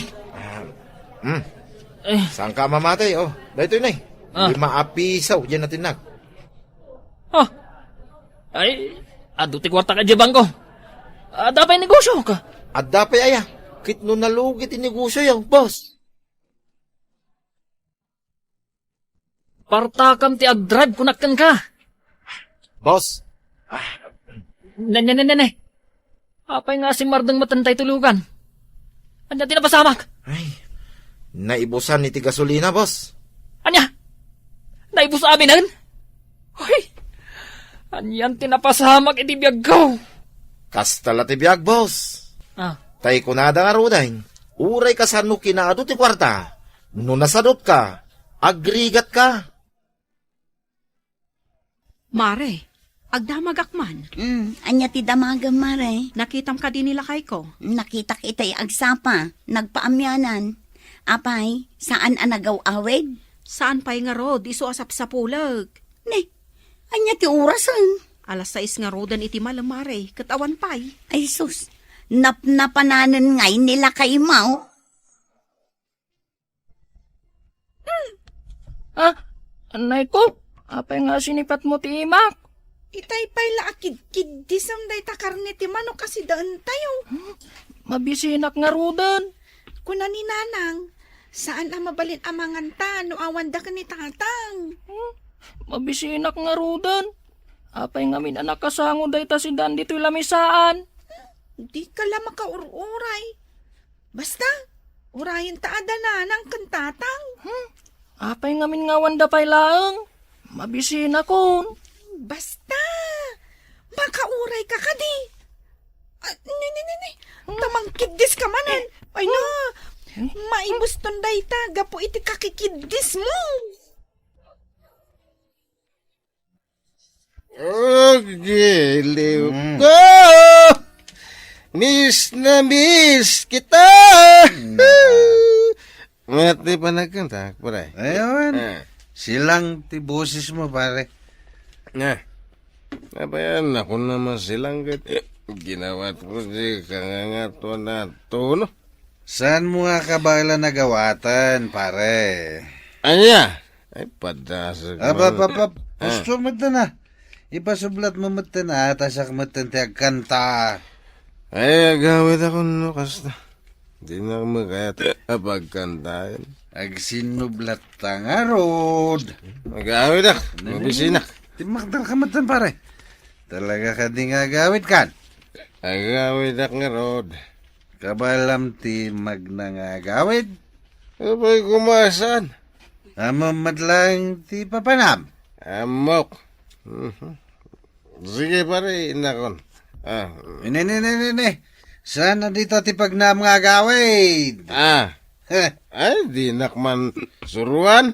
Saan ka mamatay, oh. Dito yun, 5 piso, dyan natin nag. Ay, ado ti kwarta ka dyan ko. Dapay negosyo ka. At dapay aya, kit no nalugit inegosyo yung, boss. Partakam ti ag-drive kunakkan ka. Boss. Ne. Apay nga si Mardang matantay tulugan. Anya tinapasamak. Ay, naibusan ni ti gasolina, boss. Anya? Naibus aminan? Anyan tinapasamak iti biyag ko. Kastala ti biag, boss. Ah, Tay kunada nga rudahin. Uray ka saan mo kinaado ti kwarta. No nasadot ka, agrigat ka. Mare, agdamagakman. Anya ti damagan, Mare. Nakitam ka din nila kay ko. Nakita kita'y agsapa, nagpaamyanan. Apay, saan anagaw awid? Saan pa'y nga rod, iso asap sa pulag. Ne, anya ti orasan. Alas 6 nga rodan iti malam, Mare, katawan pa'y. Ay sus, napananan ngay nila kay Mau. anay ko. Apay nga sinipat mo ti imak. Itay pa'y laakid-kid disam day takar ni ti manok kasi daan tayo. Mabisinak nga rudan. Kuna ni nanang, saan ang mabalin amangan ta no awan da ka ni tatang? Mabisinak nga rudan. Apay nga min anak kasango day ta si Dan dito'y lamisaan. Di ka lang makaururay. Basta, urayin ta ada nanang kan tatang. Apay nga min nga wanda pay laeng. Mabisina kon. Basta, makauray ka kadi. Ni. Tamangkidis ka manan. Ay no, maibus tonday ta, gapo iti kakikidis mo. Oh, giliw ko! Miss na miss kita! Mati pa nagkanta, pare. Ayun. Silang ti boses mo, pare. Nabayan ako naman silang ginawa ko di kangangato na tono. Saan mo nga kabala nagawatan, pare? Anya? Ay, padasag Apap. Gusto mo na. Ipasublat mo na, tasak mo ti agkanta. Ay, agawit ako no, kasta. Di na ako makayat apagkantahin. Agsinublat nga, Rod. Agawit ako, mabisinak. Timakdal ka matan, pare. Talaga ka di nga agawit kan. Agawit ako nga, Rod. Kabalam ti magnangagawid. Abay kumasan. Amamadlang ti papanam. Amok. Sige pare, inakon. Ini. Sana dito ti pagnam nga agawid. Ay, di nakman suruan.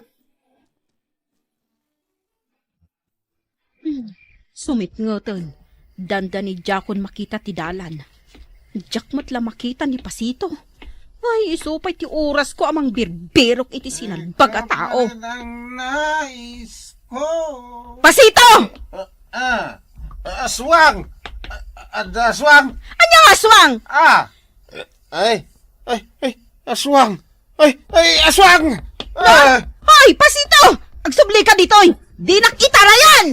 Sumit ngoton. Danda ni Jakon makita ti dalan. Jakmat la makita ni Pasito. Ay, isupay ti oras ko amang birbirok iti sinalbag a tao. Ang nais ko. Pasito! Aswang! Aswang! Anyang aswang! Ay, aswang! Ay, aswang! Hoy, Pasito! Agsubli ka ditoy! Di nakita na yan!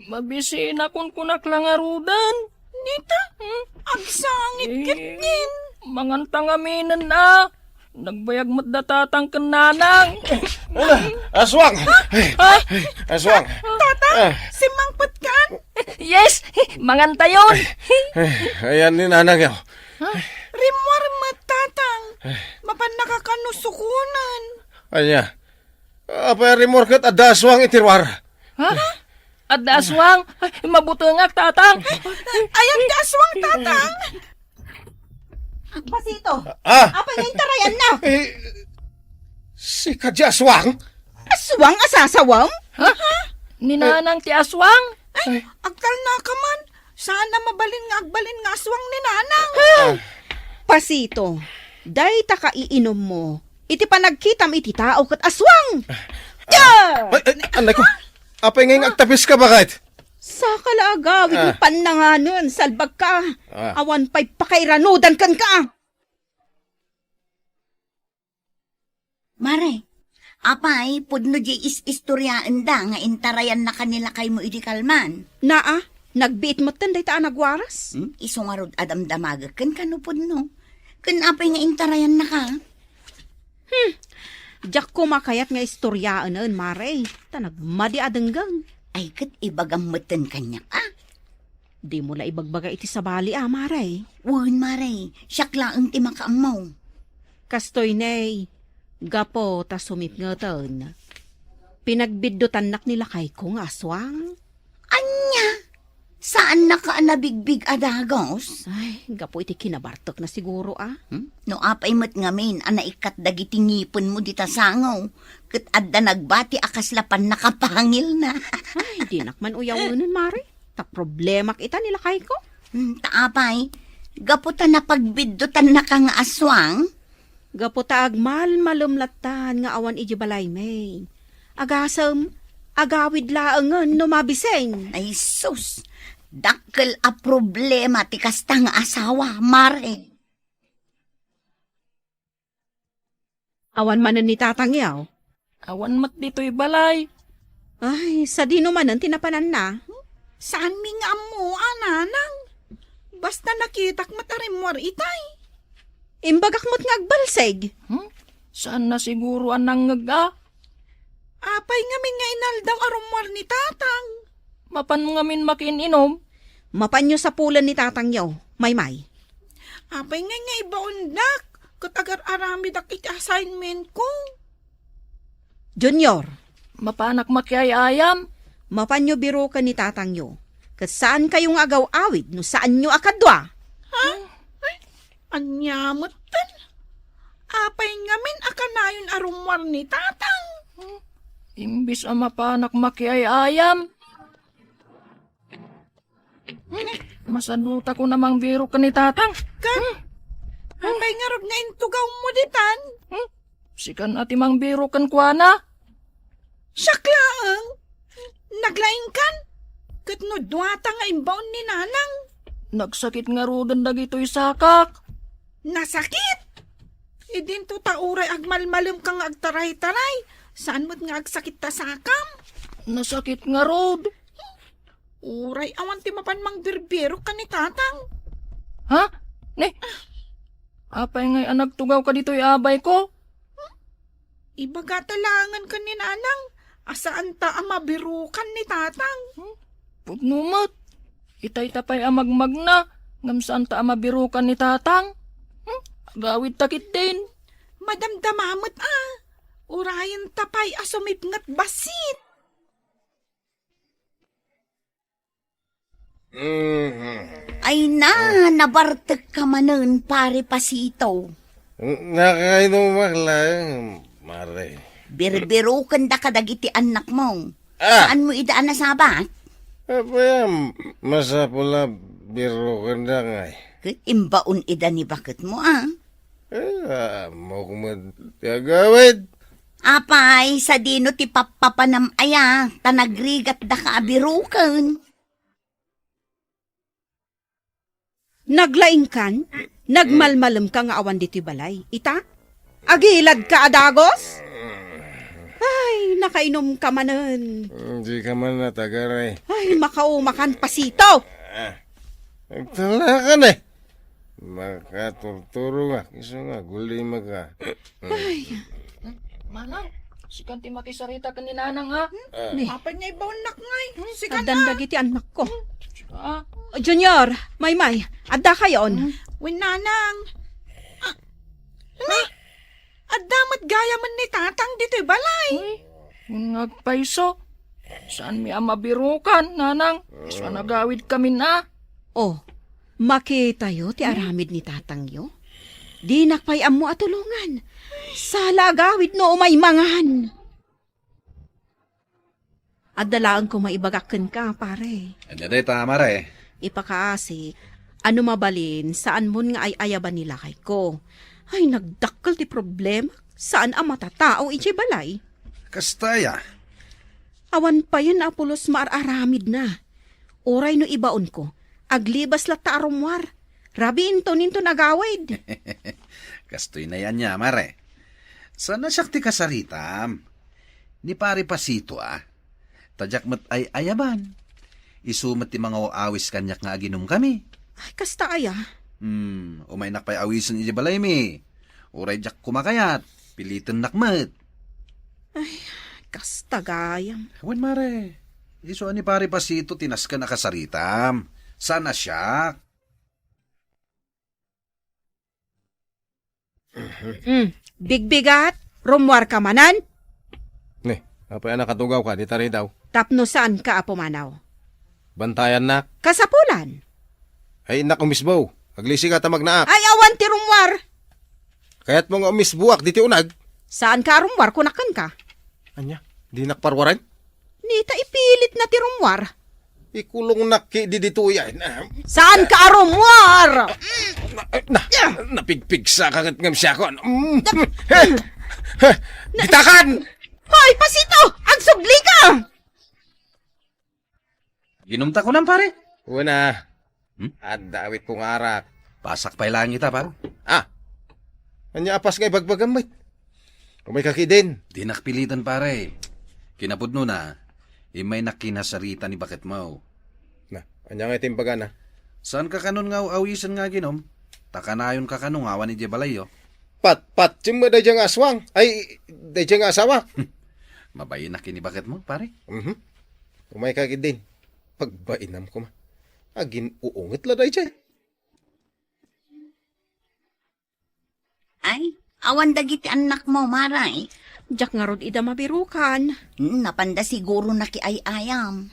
Mabisina kon kunak lang nga rudan. Nita, agsangit kitnin. Mangantang aminan na. Nagbayag mo't datatang kananang. Aswang! Aswang! Tatang, si Mangput kan? Yes, manganta yun. Ayan ni nanang yaw. Rimwar matatang. Mapan nakakanusukunan. Anya, apa rimor kat ada aswang itirwar. At aswang, mabutungak tatang. Ayan ka aswang tatang. Pasito! Apa nga tarayan na? Si Kadya Aswang? Aswang asasawam? Ninanang ti aswang? Agtal na ka man. Sana mabalin nga agbalin nga aswang ni nanang. Pasito, day ta ka iinom mo. Iti panagkitam iti tao kat aswang. Anay ko, apa nga agtabis ka bakit? Sa kalaagawid ni pananganon, salbag ka. Awan pa'y pakairanudan kan ka. Mare, apay, pudno di istoryaan da nga intarayan na kanila kay mo idikalman. Naa, nagbiit mo tanday ta nagwaras? Iso nga rod adamdamaga kan kano pudno. Kan apay nga intarayan na ka. Diyak kumakayat nga istoryaan nun, Mare. Tanagmadi adenggang. Ay, kat ibagamatan kanya ka. Di mo la ibagbaga iti sabali Mare. Wan, Mare, siyak laang ti makaamaw. Kastoy nay, gapo ta sumit nga ton. Pinagbidutan nak nila kay ko nga aswang. Anya? Saan nakaanabigbig adagos? Ay, gapo iti kinabartok na siguro No apay met ngamin, anaikat dagiti ngipon mo dita sangaw. Ket adda nagbati akaslapan nakapangil na. Ay, di nakman uyawanan, Mare. Ta problema kita nila kay ko. Taapay, gaputa na pagbiddutan na ka nga aswang? Gapo ta agmal malumlatan nga awan iji balay may. Agasam, agawid laangan no mabiseng. Ay sus, dakkel a problema ti kasta nga asawa, Mare. Awan manan ni tatangyaw. Awan mat dito'y balay. Ay, sa di naman tinapanan na. Saan mi nga mo, ananang? Basta nakitak matarimwar itay. Imbagak mo't nga agbalseg. Saan na siguro ang nangaga? Apay ngamin nga inaldaw arumwar ni tatang. Mapan ngamin makininom? Mapanyo sa pulan ni tatangyaw. May. Apay nga ibaundak. Kat agar arami dak iti assignment ko. Junior, Mapanak makiayayam? mapanyo biro ka ni tatangyo. Kat saan kayong agaw-awid no saan nyo akadwa? Anyamot tan. Apay ngamin akanayon arumwar ni tatang. Imbis ang mapanak makiayayam. Masaduta ko namang biro ka ni tatang. Apay nga rod nga intugaw mo ditan. Sikan ati mang biro kan kuana. Saklaang. Naglaing kan. Kat no duwata nga imbaon ni nanang. Nagsakit nga rodan dagito'y sakak. Nasakit. Idin to tauray agmalmalem kang agtaray-taray. Saan mo't nga agsakit ta sakam? Nasakit nga rod. Uray awan ti mapan mang birbiro ka ni tatang. Ha? Ne? Apay ngay anagtugaw ka dito'y abay ko? Ibaga talangan ka ni nanang. Asaan ta ang mabirukan ni tatang? Pudnumat. Itay tapay amagmag na. Ngam saan ta amabirukan ni tatang? Gawid takit din. Madamdamamot Urayan tapay asumip ngat basit. Ay na, nabartek ka manen, pare pasito. Nakainom maklang, Mare. Birbirukan da kadagiti anak mo. Saan mo idaan na sabat? Apa masapula biro kanda ngay. Imbaon ida ni bakit mo Mau kumad tiagawid. Apay, sa dino ti papapanam aya, tanagrigat da kaabirukan. Naglaing kan? Nagmalmalem ka nga awan diti balay. Ita? Agilad ka adagos? Ay, nakainom ka manen. Hindi ka man natagaray. Ay, makaumakan pasito. Nagtala ka na Makaturturo nga. Kiso nga, guli maka. Ay, Manang, sikan ti makisarita ka ni nanang ha? Apay nga ibaunak ngay. Sikan adandag iti anak ko. Ah, Junior, May, adda kayon. Win nanang. Adamat gaya man ni tatang dito'y balay. yung nagpaiso. Saan mi amabirukan, nanang? Iso nagawid kami na. Oh, makita yo ti aramid ni tatang yo. Di nakpay amo atulungan. Sala agawid no umay mangan. Adalaan ko maibagakken ka, pare. Dede tama re. Ipakaasi, ano mabalin, saan mo nga ay ayaban nila kay ko. Ay, nagdakkel ti problema. Saan ang matatao iti balay? Kastaya. Awan pa yun apulos maararamid na. Oray no ibaon ko, aglibas la ta arumwar. Rabi into ninto nagawid. Kastoy na yan niya, mare. Sana sakti kasaritam. Ni pare pasito Tadyak mat ay ayaban. Isumat ti mga awis kanyak nga aginom kami. Ay, kasta aya. Umay nakpay awisan iti balay mi. Uray jak kumakayat. Pilitan nakmat. Ay, kasta gayam. Wan mare. Iso ni pare pasito tinas ka nakasaritam. Sana siya. Bigbigat, rumwar ka manan. Ne, Apay anak katugaw ka, di tari daw. Tapno saan ka apumanaw? Bantayan nak. Kasapulan. Ay nak umisbaw. Aglisi ka tamag naak. Ay awan ti rumwar. Kaya't mga umisbuak diti unag. Saan ka rumwar kunakan ka? Anya, di nakparwaran? Nita ipilit na ti rumwar. Ikulong nakki di dituyan. Saan ka rumwar? Napigpigsa ka ngam siya ko. Ditakan! Hoy, pasito! Agsubli ka! Ginumta ko lang, pare. Una. At dawit kong arak. Pasak pa lang kita, pare. Anya apas ngay bagbagamit. Kumay kakidin. Di nakpilitan, pare. Kinapudno na, imay nakinasarita ni bakit mo. Na, anya nga timbaga na. Saan ka kanon nga awisan nga ginom? Takanayon ka kanong awan ni Jebalayo. Pat, yung day diyang aswang. Ay, day diyang asawa. Mabayin na kini bakit mo, pare? Kumay kakidin. Pagbainam ko ma. Agin uungit la day dyan. Ay, awan dagiti anak mo, maray. Jak nga rod ida mabirukan. Napanda siguro na ki ay-ayam.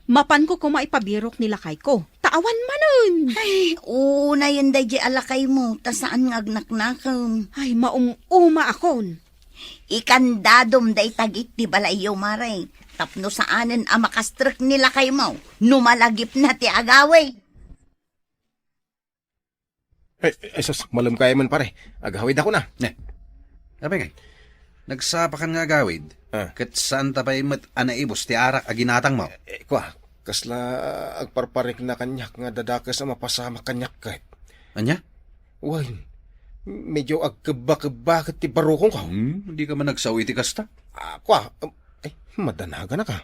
Mapan ko maipabirok nila kay ko. Taawan manon. Ay, una yun day alakay mo, ta saan nga agnaknakam. Ay, uma akon. Ikandadom day tagit di balayo, maray. Tapno saanen ang makastrek nila kay mo. Numalagip na ti agaway. Ay, sus, malam kaya man pare. Agawid ako na. Sabi nga, nagsapakan nga gawid. Kat saan tapay mat anaibos ti arak aginatang mo. Kwa, kasla agparparik na kanyak nga dadakas na mapasama kanyak kahit. Anya? Uy, medyo agkaba-kaba ti barukong ka. Hindi ka man nagsawi ti kasta. Kwa, ay, madanaga na ka.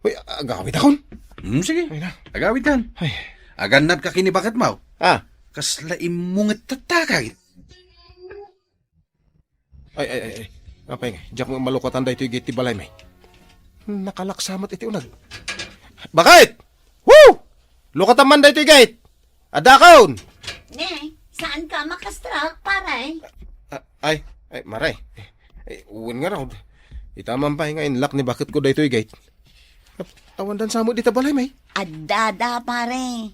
Uy, agawid akon. Sige, agawid kan. Aganap ka kini bakit mo. Kasla imungat tatakay. Ay. Apay nga, diyak mo malukatan da ito yung gate ti balay may. Nakalaksamat iti unag. Bakit? Woo! Lukatan man da ito yung gate. Adakaon! Ne, saan ka makastrak, paray? Ay, maray. Uwan nga raw. Itaman pa nga inlak ni bakit ko da ito yung gate. Awan dan sa mo dita balay may. Adada, pare.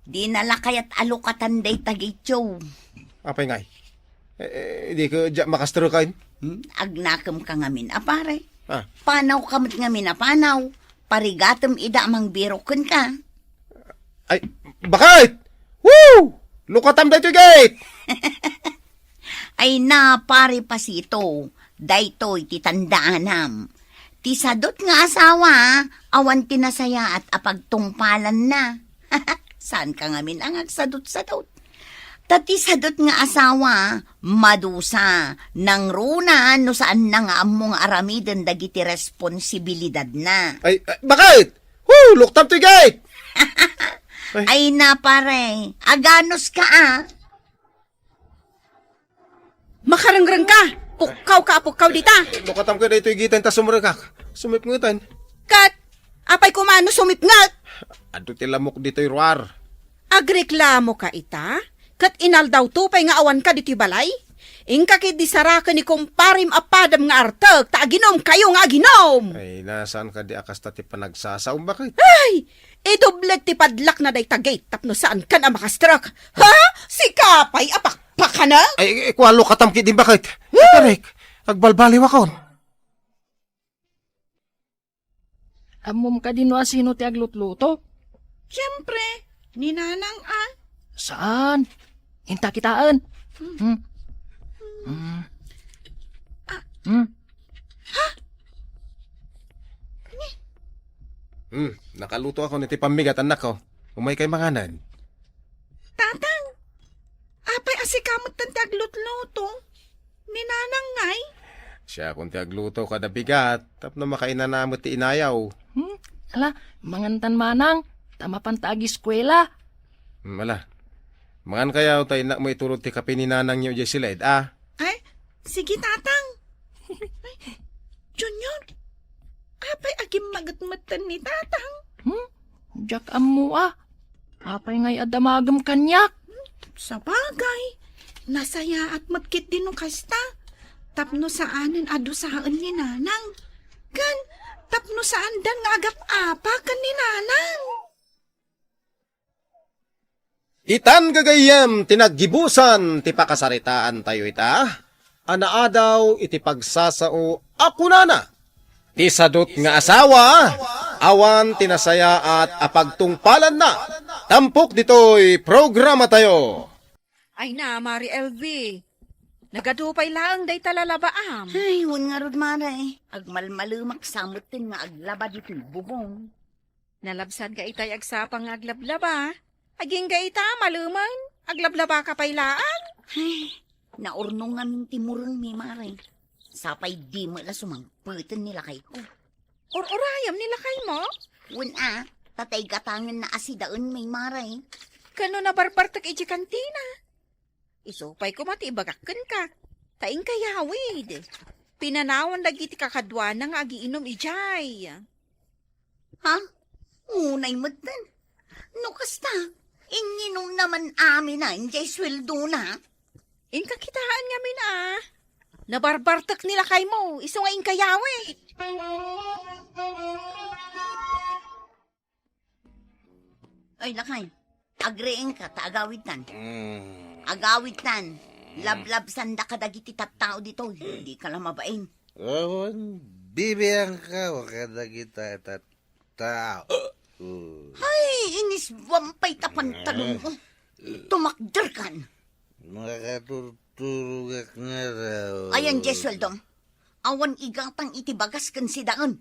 Di nalakayat alukatan day tagityo. Apay nga. Di ko diyak makastro kain. Agnakam ka ngamin, pare. Panaw kamot ngamin, panaw. Parigatam ida amang birokan ka. Ay, bakit? Woo! Lukatam da ito yung gate! Ay na, pare pasito. Daytoy titandaanam. Tisadot nga asawa, awan tinasaya at apagtungpalan na. Saan ka ngamin ang agsadot-sadot? Tatisadot nga asawa, madusa, nang runa no saan na nga among aramiden dagiti responsibilidad na. Ay, bakit? Woo! Luktam to yung gate! Ay na pare, aganos ka Makarangrang ka! Pukaw dita! Lukatam ko na ito yung gitan ta sumuragak. Sumip ngutan. Kat! Apay kumano sumipngat! Ado tilamok dito yung ruar. Agreklamo ka ita? Kat inaldaw to pay nga awan ka dito balay? Ingka kit di saraka ni kumparim apadam nga artag, ta aginom kayo nga aginom! Ay, nasaan ka di akas tati panagsasaw? Bakit? Ay! Idoblet ti padlak na day tagay, tapno saan ka na makastrak? Ha? Si Kapay, apakpak ka na? Ay, kwalo katamki din bakit? Tarek, agbalbaliw ako. Amom ka din sino ti aglutluto? Siyempre, ninanang Saan? Hinta kitaan. Nakaluto ako niti pambigat anak ko. Umay kay manganan. Tatang, apay asikamot tan taglutluto. Ninanang ngay. Siya kung ti agluto kada bigat, tapno makainan na mo ti inayaw. Ala, mangantan manang, tama pantagi eskwela. Mala, mangan kaya tayo na mo iturot ti kapininanang niyo dyan sila, Ay, sige tatang. Ay, Junior, apay agim magatmatan ni tatang. Jak amu apay ngay adamagam kanyak. Sa bagay, nasaya at matkit din nung kasta. Tapno saanin ado saan ni nanang. Kan, Tapno saan dan nga agap-apa kan ni nanang. Itan gagayem tinaggibusan ti pakasaritaan tayo ita. Anaadaw iti pagsasao ako nana. Ti sadot nga asawa, awan tinasaya at apagtungpalan na. Tampok dito'y programa tayo. Ay na, Mari LV. Nagadupay lang day talalabaam. Ay, hun nga rod, Maray. Agmalmalumak samot din nga aglaba dito bubong. Nalabsan ka itay agsapang aglablaba. Aging ka ita, maluman. Aglablaba ka pailaan. Ay, naurnong nga min timurong mi, Maray. Sapay di mo la sumangputin nila kay ko. Urayam nila kay mo. Hun tatay gatangan na asidaon may Maray. Kano na barbartak iji kantina. Isupay ko mati ibagakan ka. Taing kayawid. Pinanawan lagi ti kakadwa na nga agiinom ijay. Ha? Unay mo din. No kasta, inginom naman amin na, injay sweldo na. Inkakitaan nga min Nabarbartak nila kay mo. Iso nga inkayawid. Ay, lakay. Agreeng ka, taagawid tan. Agawid tan. Lablab sanda ka dagiti tattao dito. Hindi ka lang mabain. Awan, bibiyang ka, wakada kita tao. Ay, inis wampay tapantalong ko. Tumakder kan. Makatutulugak nga raw. Ayan, Jesweldom. Awan igatang itibagas kan si Daon.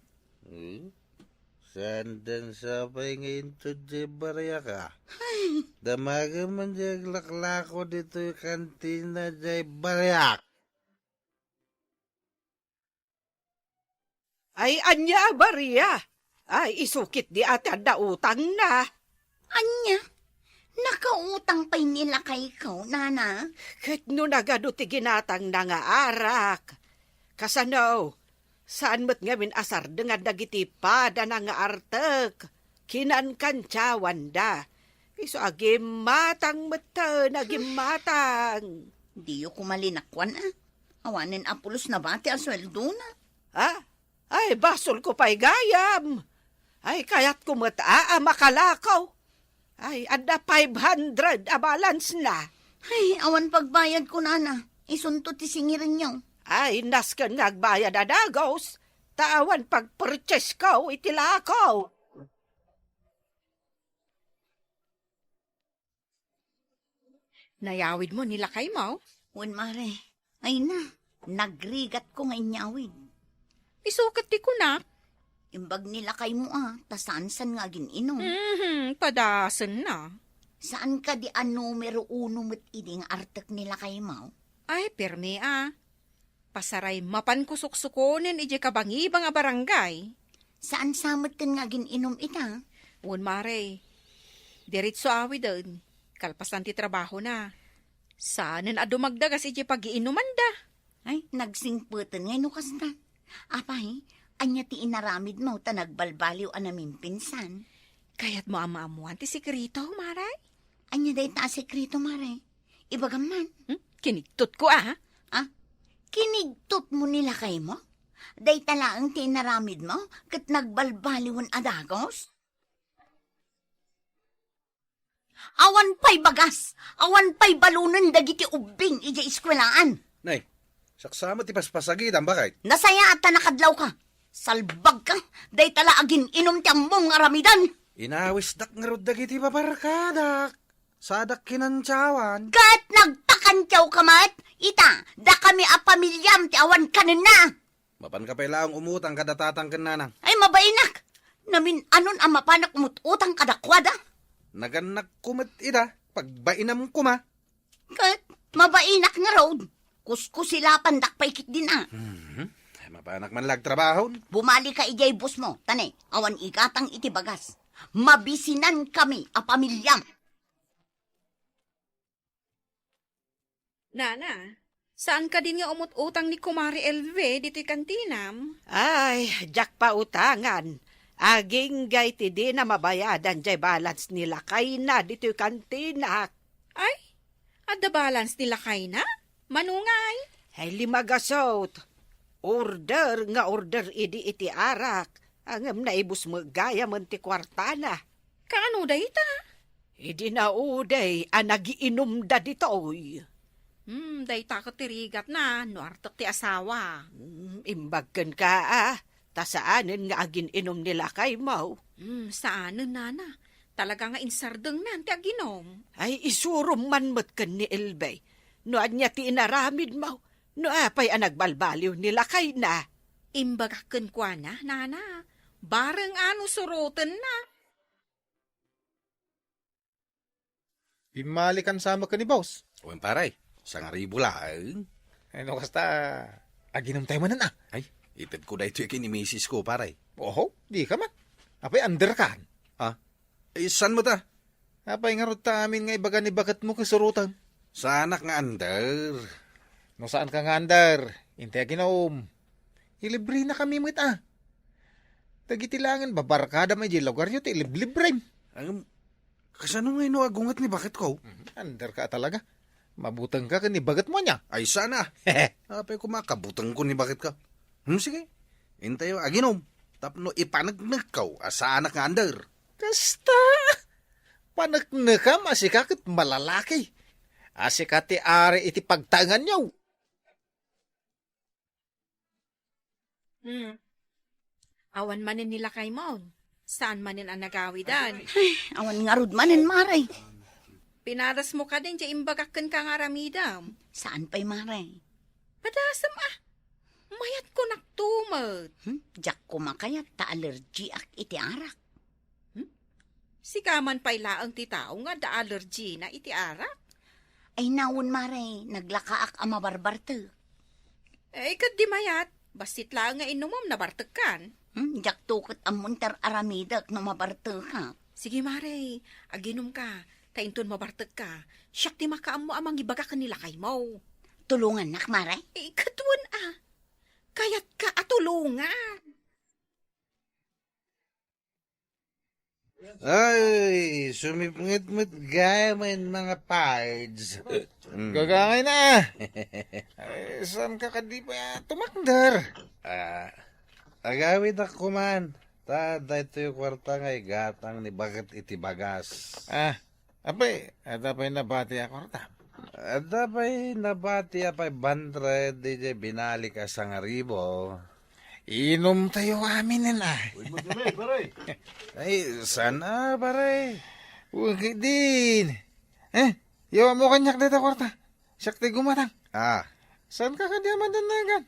Sandan sapay ngayon to di barya ka. Damaga man di aglaklako dito yung kantina di baryak. Ay, anya, Maria. Ay, isukit di ate ada utang na. Anya? Nakautang pa'y nila kay ikaw, nana. Kat no nagaduti ginatang na nga arak. Kasano, saan mo't ngamin asar dengan dagiti pada na nga artek. Kinan kantsawan da. Iso agim matang mata, nagim matang. Di ko malinakwan Awanin apulos na bati asweldo na. Ay, basol ko pa'y gayam. Ay, kayat ko mata, makalakaw. Ay, ada 500 balance na. Ay, awan pagbayad ko, nana. Isunto ti singirin niyo. Ay, naskan nagbayad adagos. Tawan pag-purchase ko, itilakaw. Nayawid mo nila kay mo? Wan, Mare. Ay na, nagrigat ko nga inyawid. Isukat ti kunak. Imbag nila kay mo tasan-san nga gininom. Padasan na. Saan ka di numero 1 met iding artek nila kay mo? Ay, perme Pasaray mapan kusuk-sukunin ije kabangi nga barangay. Saan samot kan nga gininom ita? Wan mare. Diretso awi doon. Kalpasan ti trabaho na. Saanan adumagdagas ije pag-iinuman da. Ay, nagsingputan ngay no kasta. Apay, anya ti inaramid mo ta nagbalbaliw anamin pinsan. Kaya't mo ama-amuan ti sikrito, maray? Anya day ta sikrito, maray? Ibagaman. Kinigtot ko Kinigtot mo nila kay mo? Day talaang ti inaramid mo kat nagbalbaliwan adagos? Awan pa'y bagas! Awan pa'y balunan dagiti ubing ija iskwelaan! Nay, saksama ti paspasagid ang bakit? Nasaya at nakadlaw ka! Salbag ka! Day tala agin inom ti among aramidan! Inawis dak nga rod dagiti babarkadak. Sadak kinantsawan. Kat nagpakantyaw ka mat! Ita, da kami a pamilyam ti awan kanin na! Mapan ka pala ang umutang kadatatang kananang. Ay mabainak! Namin anon ang mapanak umututang kadakwada? Naganak kumat ida, pagbainam kuma. Kat, mabainak nga road. Kuskusila pandak paikit din Ay, mapanak man lag trabahon. Bumali ka ijay bus mo, tanay, awan igatang itibagas. Mabisinan kami a pamilyam. Nana, saan ka din nga umut-utang ni Kumari LV dito'y kantinam? Ay, jak pa utangan. Aging gay ti di na mabayadan jay balance nila kay na dito'y kantinak. Ay, adda balance nila kay na? Manungay? Ay, 5 gasot. Order idi iti arak. Angam na ibus mo gaya man ti kwarta na. Kaano da ita? Idi na uday, nagiinom da ditoy. Day takot tirigat na, nuartok ti asawa. Imbagkan ka tasaanin nga agin inom nila kay Mau. Saanan, nana? Talaga nga insardeng nan ti aginom. Ay isurum man matkan ni Elbay. Noan niya ti inaramid Mau. No apay nagbalbaliw nila kay na. Imbagakan kwa na, nana. Bareng ano surutan na. Imalikan sama ka ni boss. Uwan paray, sa nga ribo lang. Ano kasta, aginom tayo manan Ay, itad ko da ito yung kinimisis ko, paray. Oho, di ka man. Apay under ka. Eh, saan mo ta? Apay nga rot ta amin nga ibaga ni bakat mo kasurutan. Sa anak nga under. No saan ka nga under? Intay ginom. Ilibre na kami mo Tagitilangan, babarkada may lugar nyo, libre. Kasano nga ino agungat ni bakit ko? Under ka talaga. Mabutang ka ni bagat mo niya. Ay, sana. Apay ko makabutang ko ni bakit ka. Sige. Intayo, aginom. Tapno ipanagnag ka, asa anak nga under. Kasta. Panagnag ka, masikakit malalaki. Asikati ari iti pagtangan nyo. Awan manin nila kay Maun. Saan manin ang nagawidan? Awan nga rod manin, Maray. Pinaras mo ka din, imbagakan ka nga ramidam. Saan pa'y, Maray? Padasam mayat ko naktumot. Diyak ko makayat ta allergy ak iti arak. Sikaman pa'y laang ti tao nga da allergy na iti arak. Ay nawon, Maray, naglaka ak amabarbarte. Ikad di mayat, basit lang nga inumom na bartekan. Diyak tukot ang muntar aramidak no mabarte ka. Sige, Maray, aginom ka. Tainton mabartag ka. Siyak ti makaam mo amang ibaga kanila kay mo. Tulungan nak, Maray? Ikatuan Kayat ka atulungan. Ay, sumipngit-mit gaya man mga pards. Gagangay na. Ay, saan ka kadi pa tumakdar? Agawid ako man. Dito yung kwarta nga igatang ni bagat iti bagas. Apay nabati ako rata. Apay nabati apay bandre DJ binalik ka sa ngaribo. Inom tayo amin na. Ay, sana pare. Huwag din. Yawa mo kanyak dito kwarta. Siyak tayo gumatang. Saan ka kadi amadanagan?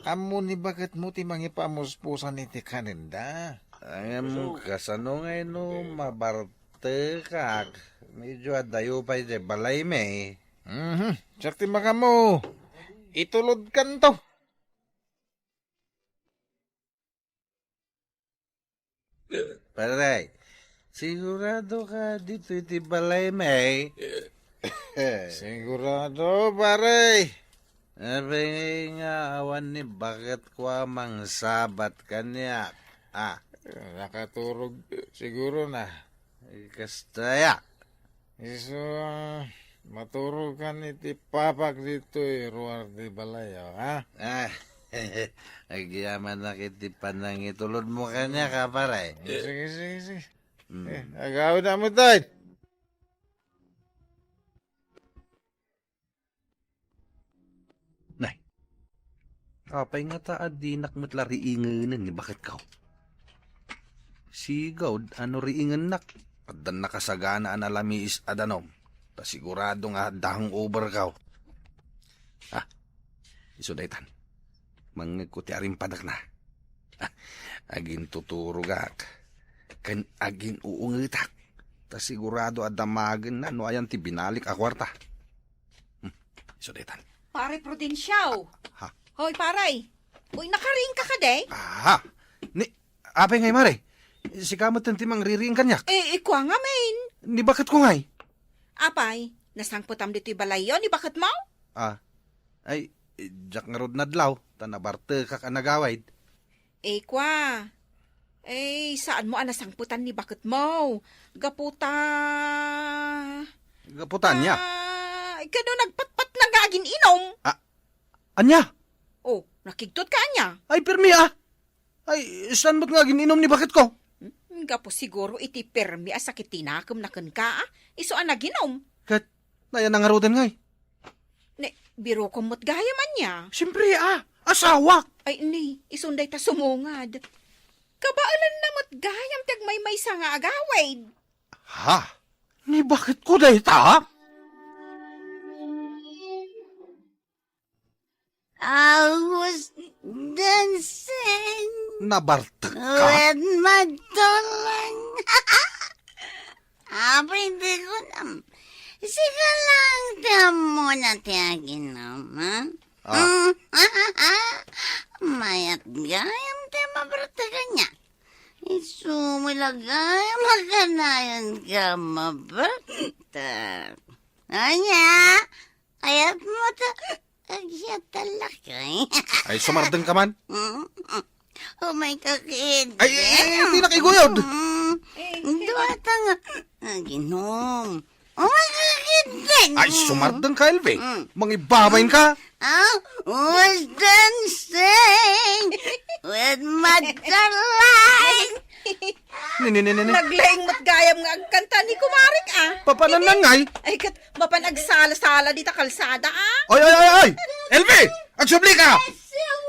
Amo ni bagat mo ti mangipamuspusan iti kaninda. Ang kasano ngayon no mabarte kak. Medyo adayo pa iti balay me. Siyak ti maka mo. Itulod kan to. Pare, sigurado ka dito iti balay me. Sigurado pare. Abay nga awan ni bakit ko amang sabat kanya. Nakaturog siguro na. Kastaya. Iso, maturog ka ni ti papak dito ruar di balayaw, ha? Agyaman na kiti panang itulod mo kanya ka pare. Sige. Agaw na mo tayo. Nay, apay nga ta adinak mo't lariinganan ni bakit ka? Sigaw, ano riingan nak? Adan nakasagana an alamiis adanom. Ta sigurado nga dahong over ka. Iso daytan. Mangikuti aring padak na. Agin tuturugak. Kan agin uungitak. Ta sigurado adamagan na no ayan ti binalik a kwarta. Iso daytan. Pare Prudensyao. Hoy, paray. Uy, nakaring ka day? Ni, apay ngay mare. Si kamot ang timang ririing kanyak. Ikwa nga, main. Ni bakit ko ngay? Apay, nasangputam dito'y balayo, ni bakit mo? Ay, jak nga rod nadlaw. Tanabarte ka kanagawaid. Ikwa. Saan mo nasangputan ni bakit mo? Gaputa. Gaputan niya? Kano nagpatpat na gagin inom? Anya? Nakigtot ka anya? Ay, pirmi Ay, saan mo't nga gininom ni bakit ko? Nga po siguro iti permi sakit tinakam na kan ka, iso ang naginom. Kat, naya nangarudan nga Ne, biro ko mo't gaya man niya. Siyempre asawa. Ay ni, isunday ta sumungad. Kabaalan na mo't gayam tagmay may nga agawid. Ha? Ni bakit ko dahi ta? I was dancing Nabartak ka? with my darling. Pwede ko na. Sige lang, mo na tiyaginom, ha? Mayat gayam tayo mabartagan niya. Isumilagay maganayan ka mabartag. Anya, ayat mo ta, agya talakay. Ay, sumardeng ka man? Oh my kakid. Ay, hindi nakiguyod. Duwata nga. Ginom. Oh my kakid din. Ay, sumardeng ka, Elve. Mangibabayin ka. Was dancing with my darling. Naglaing mo't gayam nga agkanta ni kumarik Papananangay. Ay kat, mapanagsala-sala dita kalsada Ay! Elve! Agsubli ka!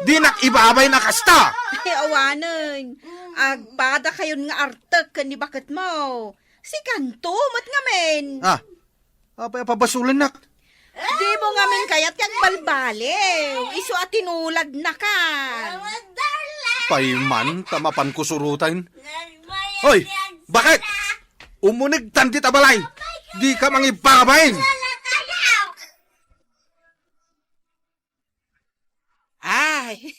Di nakibabay na kasta! Ay, awanan. Agpada kayon nga artek ni bakit mo. Si kanto, mat ngamen. Apay pabasulan nak. Di mo ngamen kaya't kang balbaliw. Iso at tinulad na ka. Payman, tamapan ko surutan. Hoy! Bakit? Umunig tanti tabalay! Di ka mangibabayin! Ay,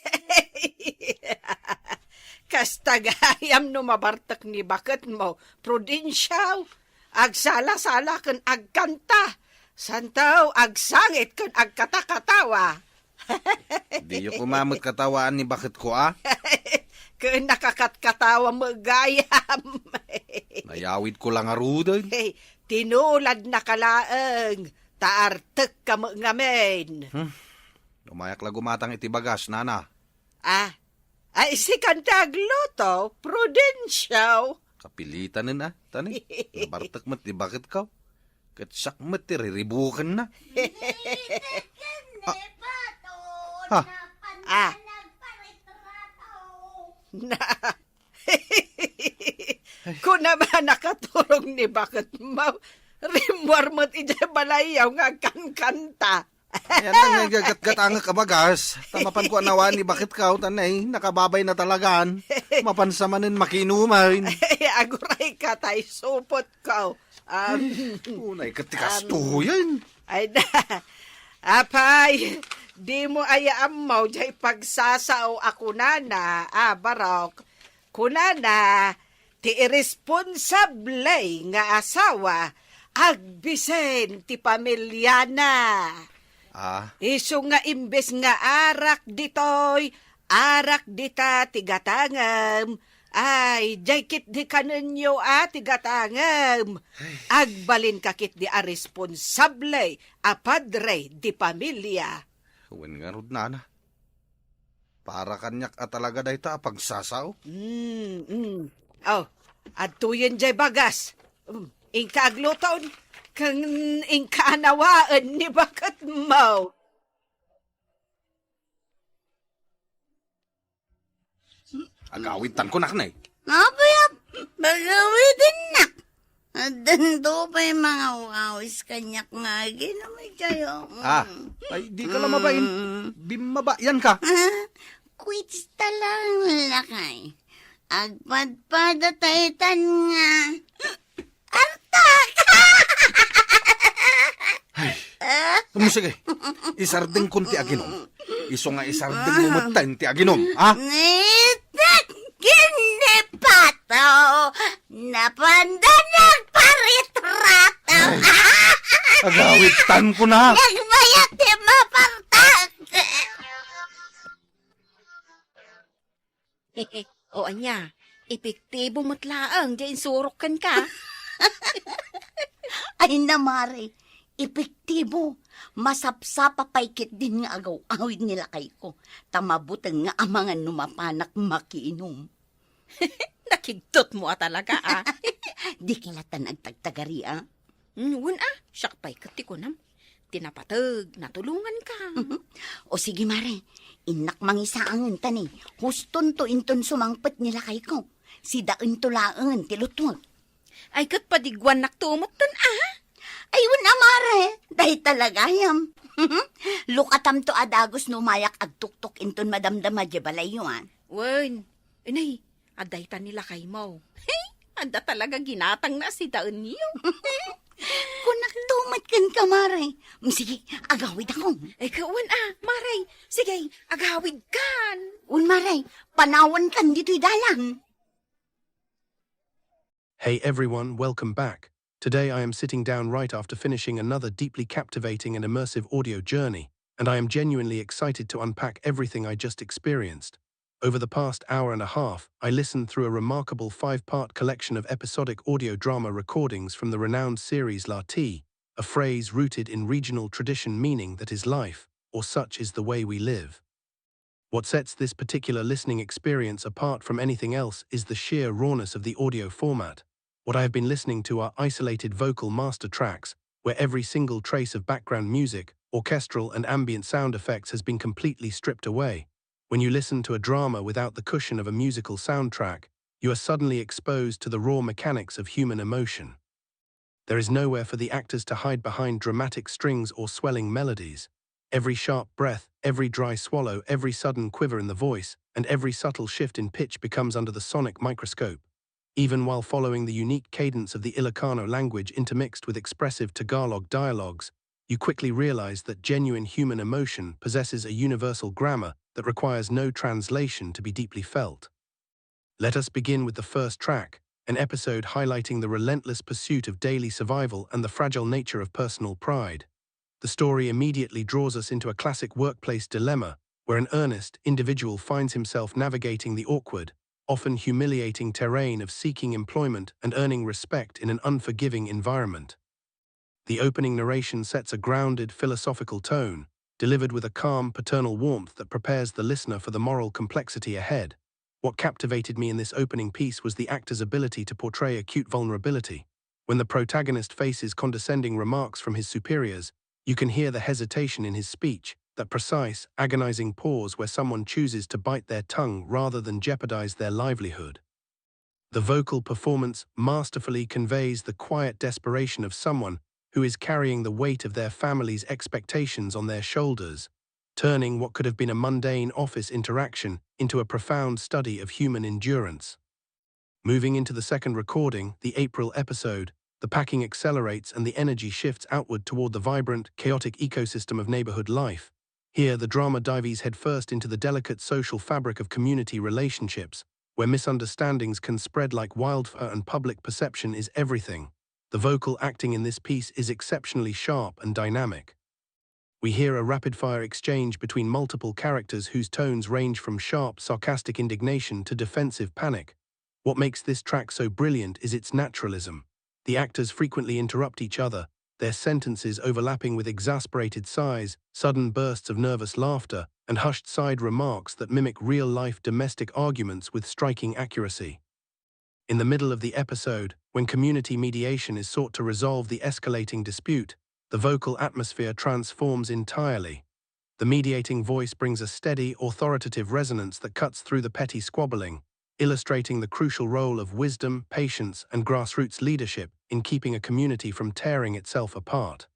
kastagayam no mabartak ni bakit mo, prudensyaw. Agsala-sala kan agkanta. Santaw, agsangit kan agkatakatawa. Di yung kumamag katawaan ni bakit ko Kan nakakatkatawa magayam. Nayawid ko lang arudan. Hey, tinulad na kalaeng. Taartek ka ngamen. Umayak la gumatang iti bagas, nana. Ay si kantagluto, prudensyaw. Kapilitan na tani. Nabartak mat di bakit ka? Katsak mat ririribukan na. Kung naman nakaturong ni bakit mo, rimwar mo't ijabalayaw nga kankanta. Yan lang gagat-gatanga ka bagas. Tamapan ko anawan ni bakit ka, tanay, nakababay na talagaan. Mapansamanin makinumain. Aguray ka tay, supot ka. Unay katikas yan. Ay da, apay, di mo ayaam mo, jay pagsasao ako na, barok. Kunana, ti irresponsable nga asawa, agbisen ti pamilya na. Iso nga imbes nga arak ditoy, arak dita tigatangam. Ay, jay kit di kanenyo tigatangam. Agbalin kakit di a responsable, a padre di pamilya. Huwin nga rod na. Para kanyak at talaga dahi ta pagsasaw. At tuyen jay bagas. Ingka agluton, kang ingka anawaan ni bakit mo. Agawitan ko naknay. Napayap, bagawitin na. Dando pa yung mga wawis kanyak nga, ginamay kayo. Ay di ka lang mabain. Bimabayan ka. Quits talang lakay. Agpadpadataytan nga. Artak! Sige, isardeng kun ti aginom. Iso nga isardeng mumatan ti aginom, Nitak kinipato, napandanag paritrato. Agawitan ko na. Nagbayat ti mapartak. O anya, epektibo mo't laang, diyan surokan ka. Ay namari, Epektibo. Masapsapa paikit din nga agaw-awid nila kay ko. Tamabutang nga amangan numapanak makiinom. Nakigtot mo talaga, ah. Di kilatan agtagtagari, ah. Ngun, siyak pa'y katikunam. Tinapatag, natulungan ka. O sige, Mare. Inak mangisaangan tani. Huston to inton sumangpet nila kay ko. Si daan to laangan tilutwag. Ay, kat padigwan naktumot Ayun na, Mare. Dahil talaga yam. Lukatam to adagos numayak agtuktok inton madamdama di balayuan. Wen, inay, aday ta nila kay mo. Hey, anda talaga ginatang na si daan niyo. Kung naktumat kan ka, Mare. Sige, agawid ako. Ay, kawan Maray. Sige, agawid kan. Mare, panawan kan dito'y dalan. Hey everyone, welcome back. Today I am sitting down right after finishing another deeply captivating and immersive audio journey, and I am genuinely excited to unpack everything I just experienced. Over the past hour and a half, I listened through a remarkable 5-part collection of episodic audio drama recordings from the renowned series La T, a phrase rooted in regional tradition meaning that is life, or such is the way we live. What sets this particular listening experience apart from anything else is the sheer rawness of the audio format. What I have been listening to are isolated vocal master tracks, where every single trace of background music, orchestral and ambient sound effects has been completely stripped away. When you listen to a drama without the cushion of a musical soundtrack, you are suddenly exposed to the raw mechanics of human emotion. There is nowhere for the actors to hide behind dramatic strings or swelling melodies. Every sharp breath, every dry swallow, every sudden quiver in the voice, and every subtle shift in pitch becomes under the sonic microscope. Even while following the unique cadence of the Ilocano language intermixed with expressive Tagalog dialogues, you quickly realize that genuine human emotion possesses a universal grammar that requires no translation to be deeply felt. Let us begin with the first track, an episode highlighting the relentless pursuit of daily survival and the fragile nature of personal pride. The story immediately draws us into a classic workplace dilemma, where an earnest individual finds himself navigating the awkward, often humiliating terrain of seeking employment and earning respect in an unforgiving environment. The opening narration sets a grounded, philosophical tone, delivered with a calm, paternal warmth that prepares the listener for the moral complexity ahead. What captivated me in this opening piece was the actor's ability to portray acute vulnerability. When the protagonist faces condescending remarks from his superiors, you can hear the hesitation in his speech, that precise, agonizing pause where someone chooses to bite their tongue rather than jeopardize their livelihood. The vocal performance masterfully conveys the quiet desperation of someone who is carrying the weight of their family's expectations on their shoulders, turning what could have been a mundane office interaction into a profound study of human endurance. Moving into the second recording, the April episode, the packing accelerates and the energy shifts outward toward the vibrant, chaotic ecosystem of neighborhood life. Here, the drama dives headfirst into the delicate social fabric of community relationships, where misunderstandings can spread like wildfire and public perception is everything. The vocal acting in this piece is exceptionally sharp and dynamic. We hear a rapid-fire exchange between multiple characters whose tones range from sharp, sarcastic indignation to defensive panic. What makes this track so brilliant is its naturalism. The actors frequently interrupt each other, their sentences overlapping with exasperated sighs, sudden bursts of nervous laughter, and hushed side remarks that mimic real-life domestic arguments with striking accuracy. In the middle of the episode, when community mediation is sought to resolve the escalating dispute, the vocal atmosphere transforms entirely. The mediating voice brings a steady, authoritative resonance that cuts through the petty squabbling, illustrating the crucial role of wisdom, patience, and grassroots leadership in keeping a community from tearing itself apart.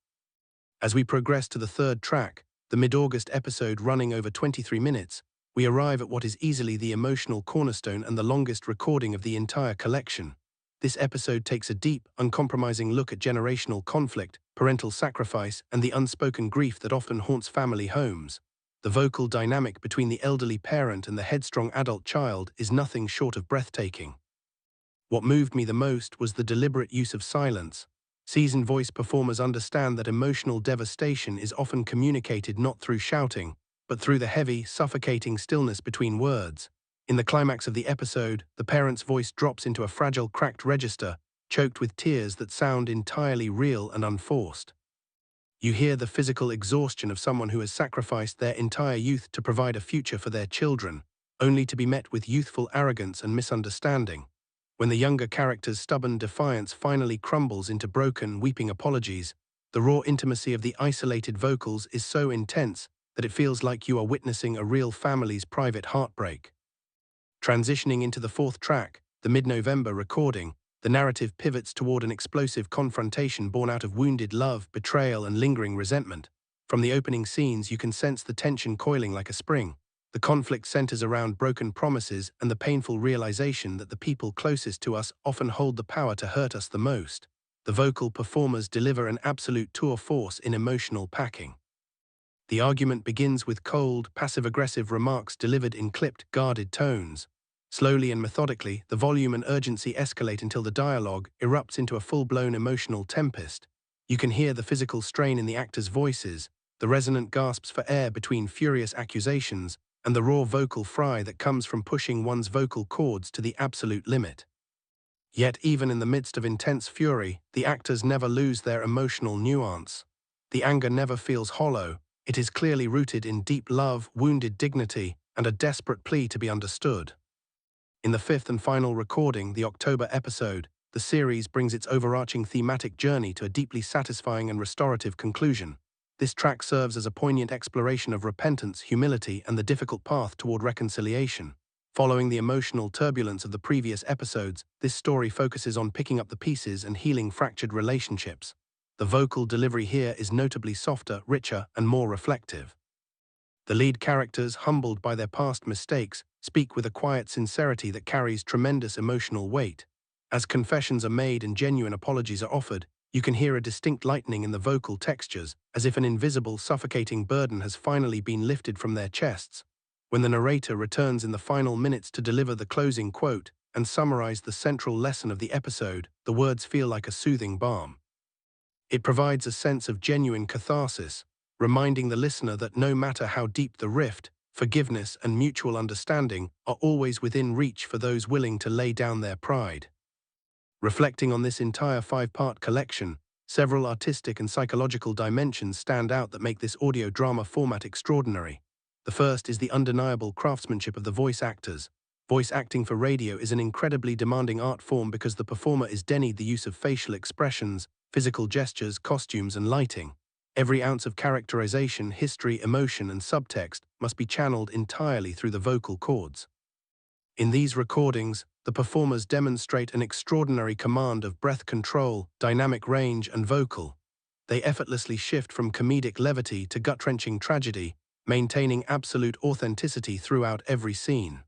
As we progress to the third track, the mid-August episode running over 23 minutes, we arrive at what is easily the emotional cornerstone and the longest recording of the entire collection. This episode takes a deep, uncompromising look at generational conflict, parental sacrifice, and the unspoken grief that often haunts family homes. The vocal dynamic between the elderly parent and the headstrong adult child is nothing short of breathtaking. What moved me the most was the deliberate use of silence. Seasoned voice performers understand that emotional devastation is often communicated not through shouting, but through the heavy, suffocating stillness between words. In the climax of the episode, the parent's voice drops into a fragile, cracked register, choked with tears that sound entirely real and unforced. You hear the physical exhaustion of someone who has sacrificed their entire youth to provide a future for their children, only to be met with youthful arrogance and misunderstanding. When the younger character's stubborn defiance finally crumbles into broken, weeping apologies, the raw intimacy of the isolated vocals is so intense that it feels like you are witnessing a real family's private heartbreak. Transitioning into the fourth track, the mid-November recording, the narrative pivots toward an explosive confrontation born out of wounded love, betrayal, and lingering resentment. From the opening scenes, you can sense the tension coiling like a spring. The conflict centers around broken promises and the painful realization that the people closest to us often hold the power to hurt us the most. The vocal performers deliver an absolute tour force in emotional packing. The argument begins with cold, passive-aggressive remarks delivered in clipped, guarded tones. Slowly and methodically, the volume and urgency escalate until the dialogue erupts into a full-blown emotional tempest. You can hear the physical strain in the actors' voices, the resonant gasps for air between furious accusations, and the raw vocal fry that comes from pushing one's vocal cords to the absolute limit. Yet even in the midst of intense fury, the actors never lose their emotional nuance. The anger never feels hollow. It is clearly rooted in deep love, wounded dignity, and a desperate plea to be understood. In the fifth and final recording, the October episode, the series brings its overarching thematic journey to a deeply satisfying and restorative conclusion. This track serves as a poignant exploration of repentance, humility, and the difficult path toward reconciliation. Following the emotional turbulence of the previous episodes, this story focuses on picking up the pieces and healing fractured relationships. The vocal delivery here is notably softer, richer, and more reflective. The lead characters, humbled by their past mistakes, speak with a quiet sincerity that carries tremendous emotional weight. As confessions are made and genuine apologies are offered, you can hear a distinct lightening in the vocal textures, as if an invisible, suffocating burden has finally been lifted from their chests. When the narrator returns in the final minutes to deliver the closing quote and summarize the central lesson of the episode, the words feel like a soothing balm. It provides a sense of genuine catharsis, reminding the listener that no matter how deep the rift, forgiveness and mutual understanding are always within reach for those willing to lay down their pride. Reflecting on this entire five-part collection, several artistic and psychological dimensions stand out that make this audio drama format extraordinary. The first is the undeniable craftsmanship of the voice actors. Voice acting for radio is an incredibly demanding art form because the performer is denied the use of facial expressions, physical gestures, costumes, and lighting. Every ounce of characterization, history, emotion, and subtext must be channeled entirely through the vocal cords. In these recordings, the performers demonstrate an extraordinary command of breath control, dynamic range, and vocal. They effortlessly shift from comedic levity to gut-wrenching tragedy, maintaining absolute authenticity throughout every scene.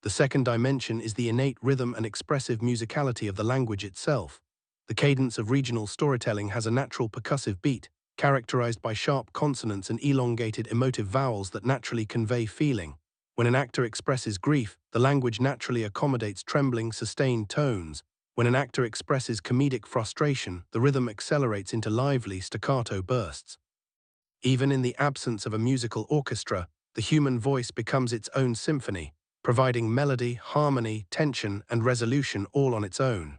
The second dimension is the innate rhythm and expressive musicality of the language itself. The cadence of regional storytelling has a natural percussive beat, characterized by sharp consonants and elongated emotive vowels that naturally convey feeling. When an actor expresses grief, the language naturally accommodates trembling, sustained tones. When an actor expresses comedic frustration, the rhythm accelerates into lively, staccato bursts. Even in the absence of a musical orchestra, the human voice becomes its own symphony, providing melody, harmony, tension, and resolution all on its own.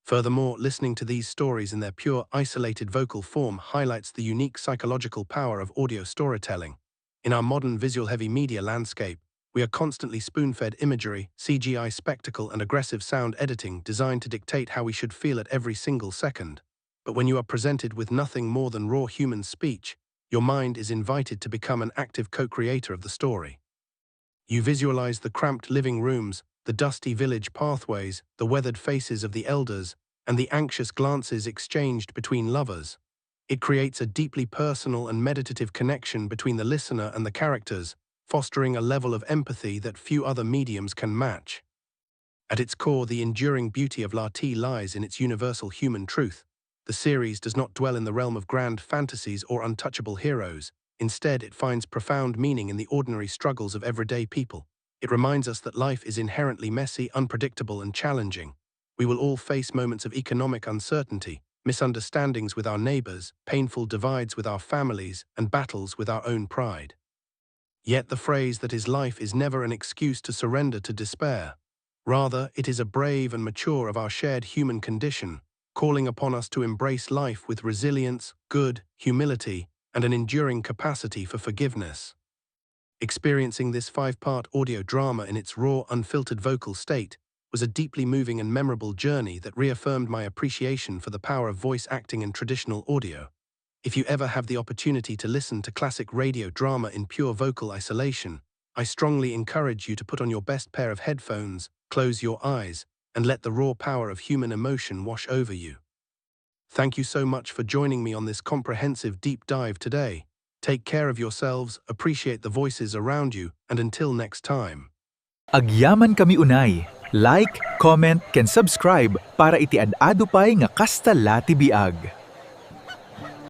Furthermore, listening to these stories in their pure, isolated vocal form highlights the unique psychological power of audio storytelling. In our modern visual-heavy media landscape, we are constantly spoon-fed imagery, CGI spectacle, and aggressive sound editing designed to dictate how we should feel at every single second. But when you are presented with nothing more than raw human speech, your mind is invited to become an active co-creator of the story. You visualize the cramped living rooms, the dusty village pathways, the weathered faces of the elders, and the anxious glances exchanged between lovers. It creates a deeply personal and meditative connection between the listener and the characters, fostering a level of empathy that few other mediums can match. At its core, the enduring beauty of Lati lies in its universal human truth. The series does not dwell in the realm of grand fantasies or untouchable heroes. Instead, it finds profound meaning in the ordinary struggles of everyday people. It reminds us that life is inherently messy, unpredictable, and challenging. We will all face moments of economic uncertainty, misunderstandings with our neighbors, painful divides with our families, and battles with our own pride. Yet the phrase that is life is never an excuse to surrender to despair. Rather, it is a brave and mature of our shared human condition, calling upon us to embrace life with resilience, good, humility, and an enduring capacity for forgiveness. Experiencing this 5-part audio drama in its raw, unfiltered vocal state was a deeply moving and memorable journey that reaffirmed my appreciation for the power of voice acting in traditional audio. If you ever have the opportunity to listen to classic radio drama in pure vocal isolation, I strongly encourage you to put on your best pair of headphones, close your eyes, and let the raw power of human emotion wash over you. Thank you so much for joining me on this comprehensive deep dive today. Take care of yourselves, appreciate the voices around you, and until next time. Agyaman kami unay. Like, comment, ken subscribe para iti ad-ado pay nga kasta lati biag.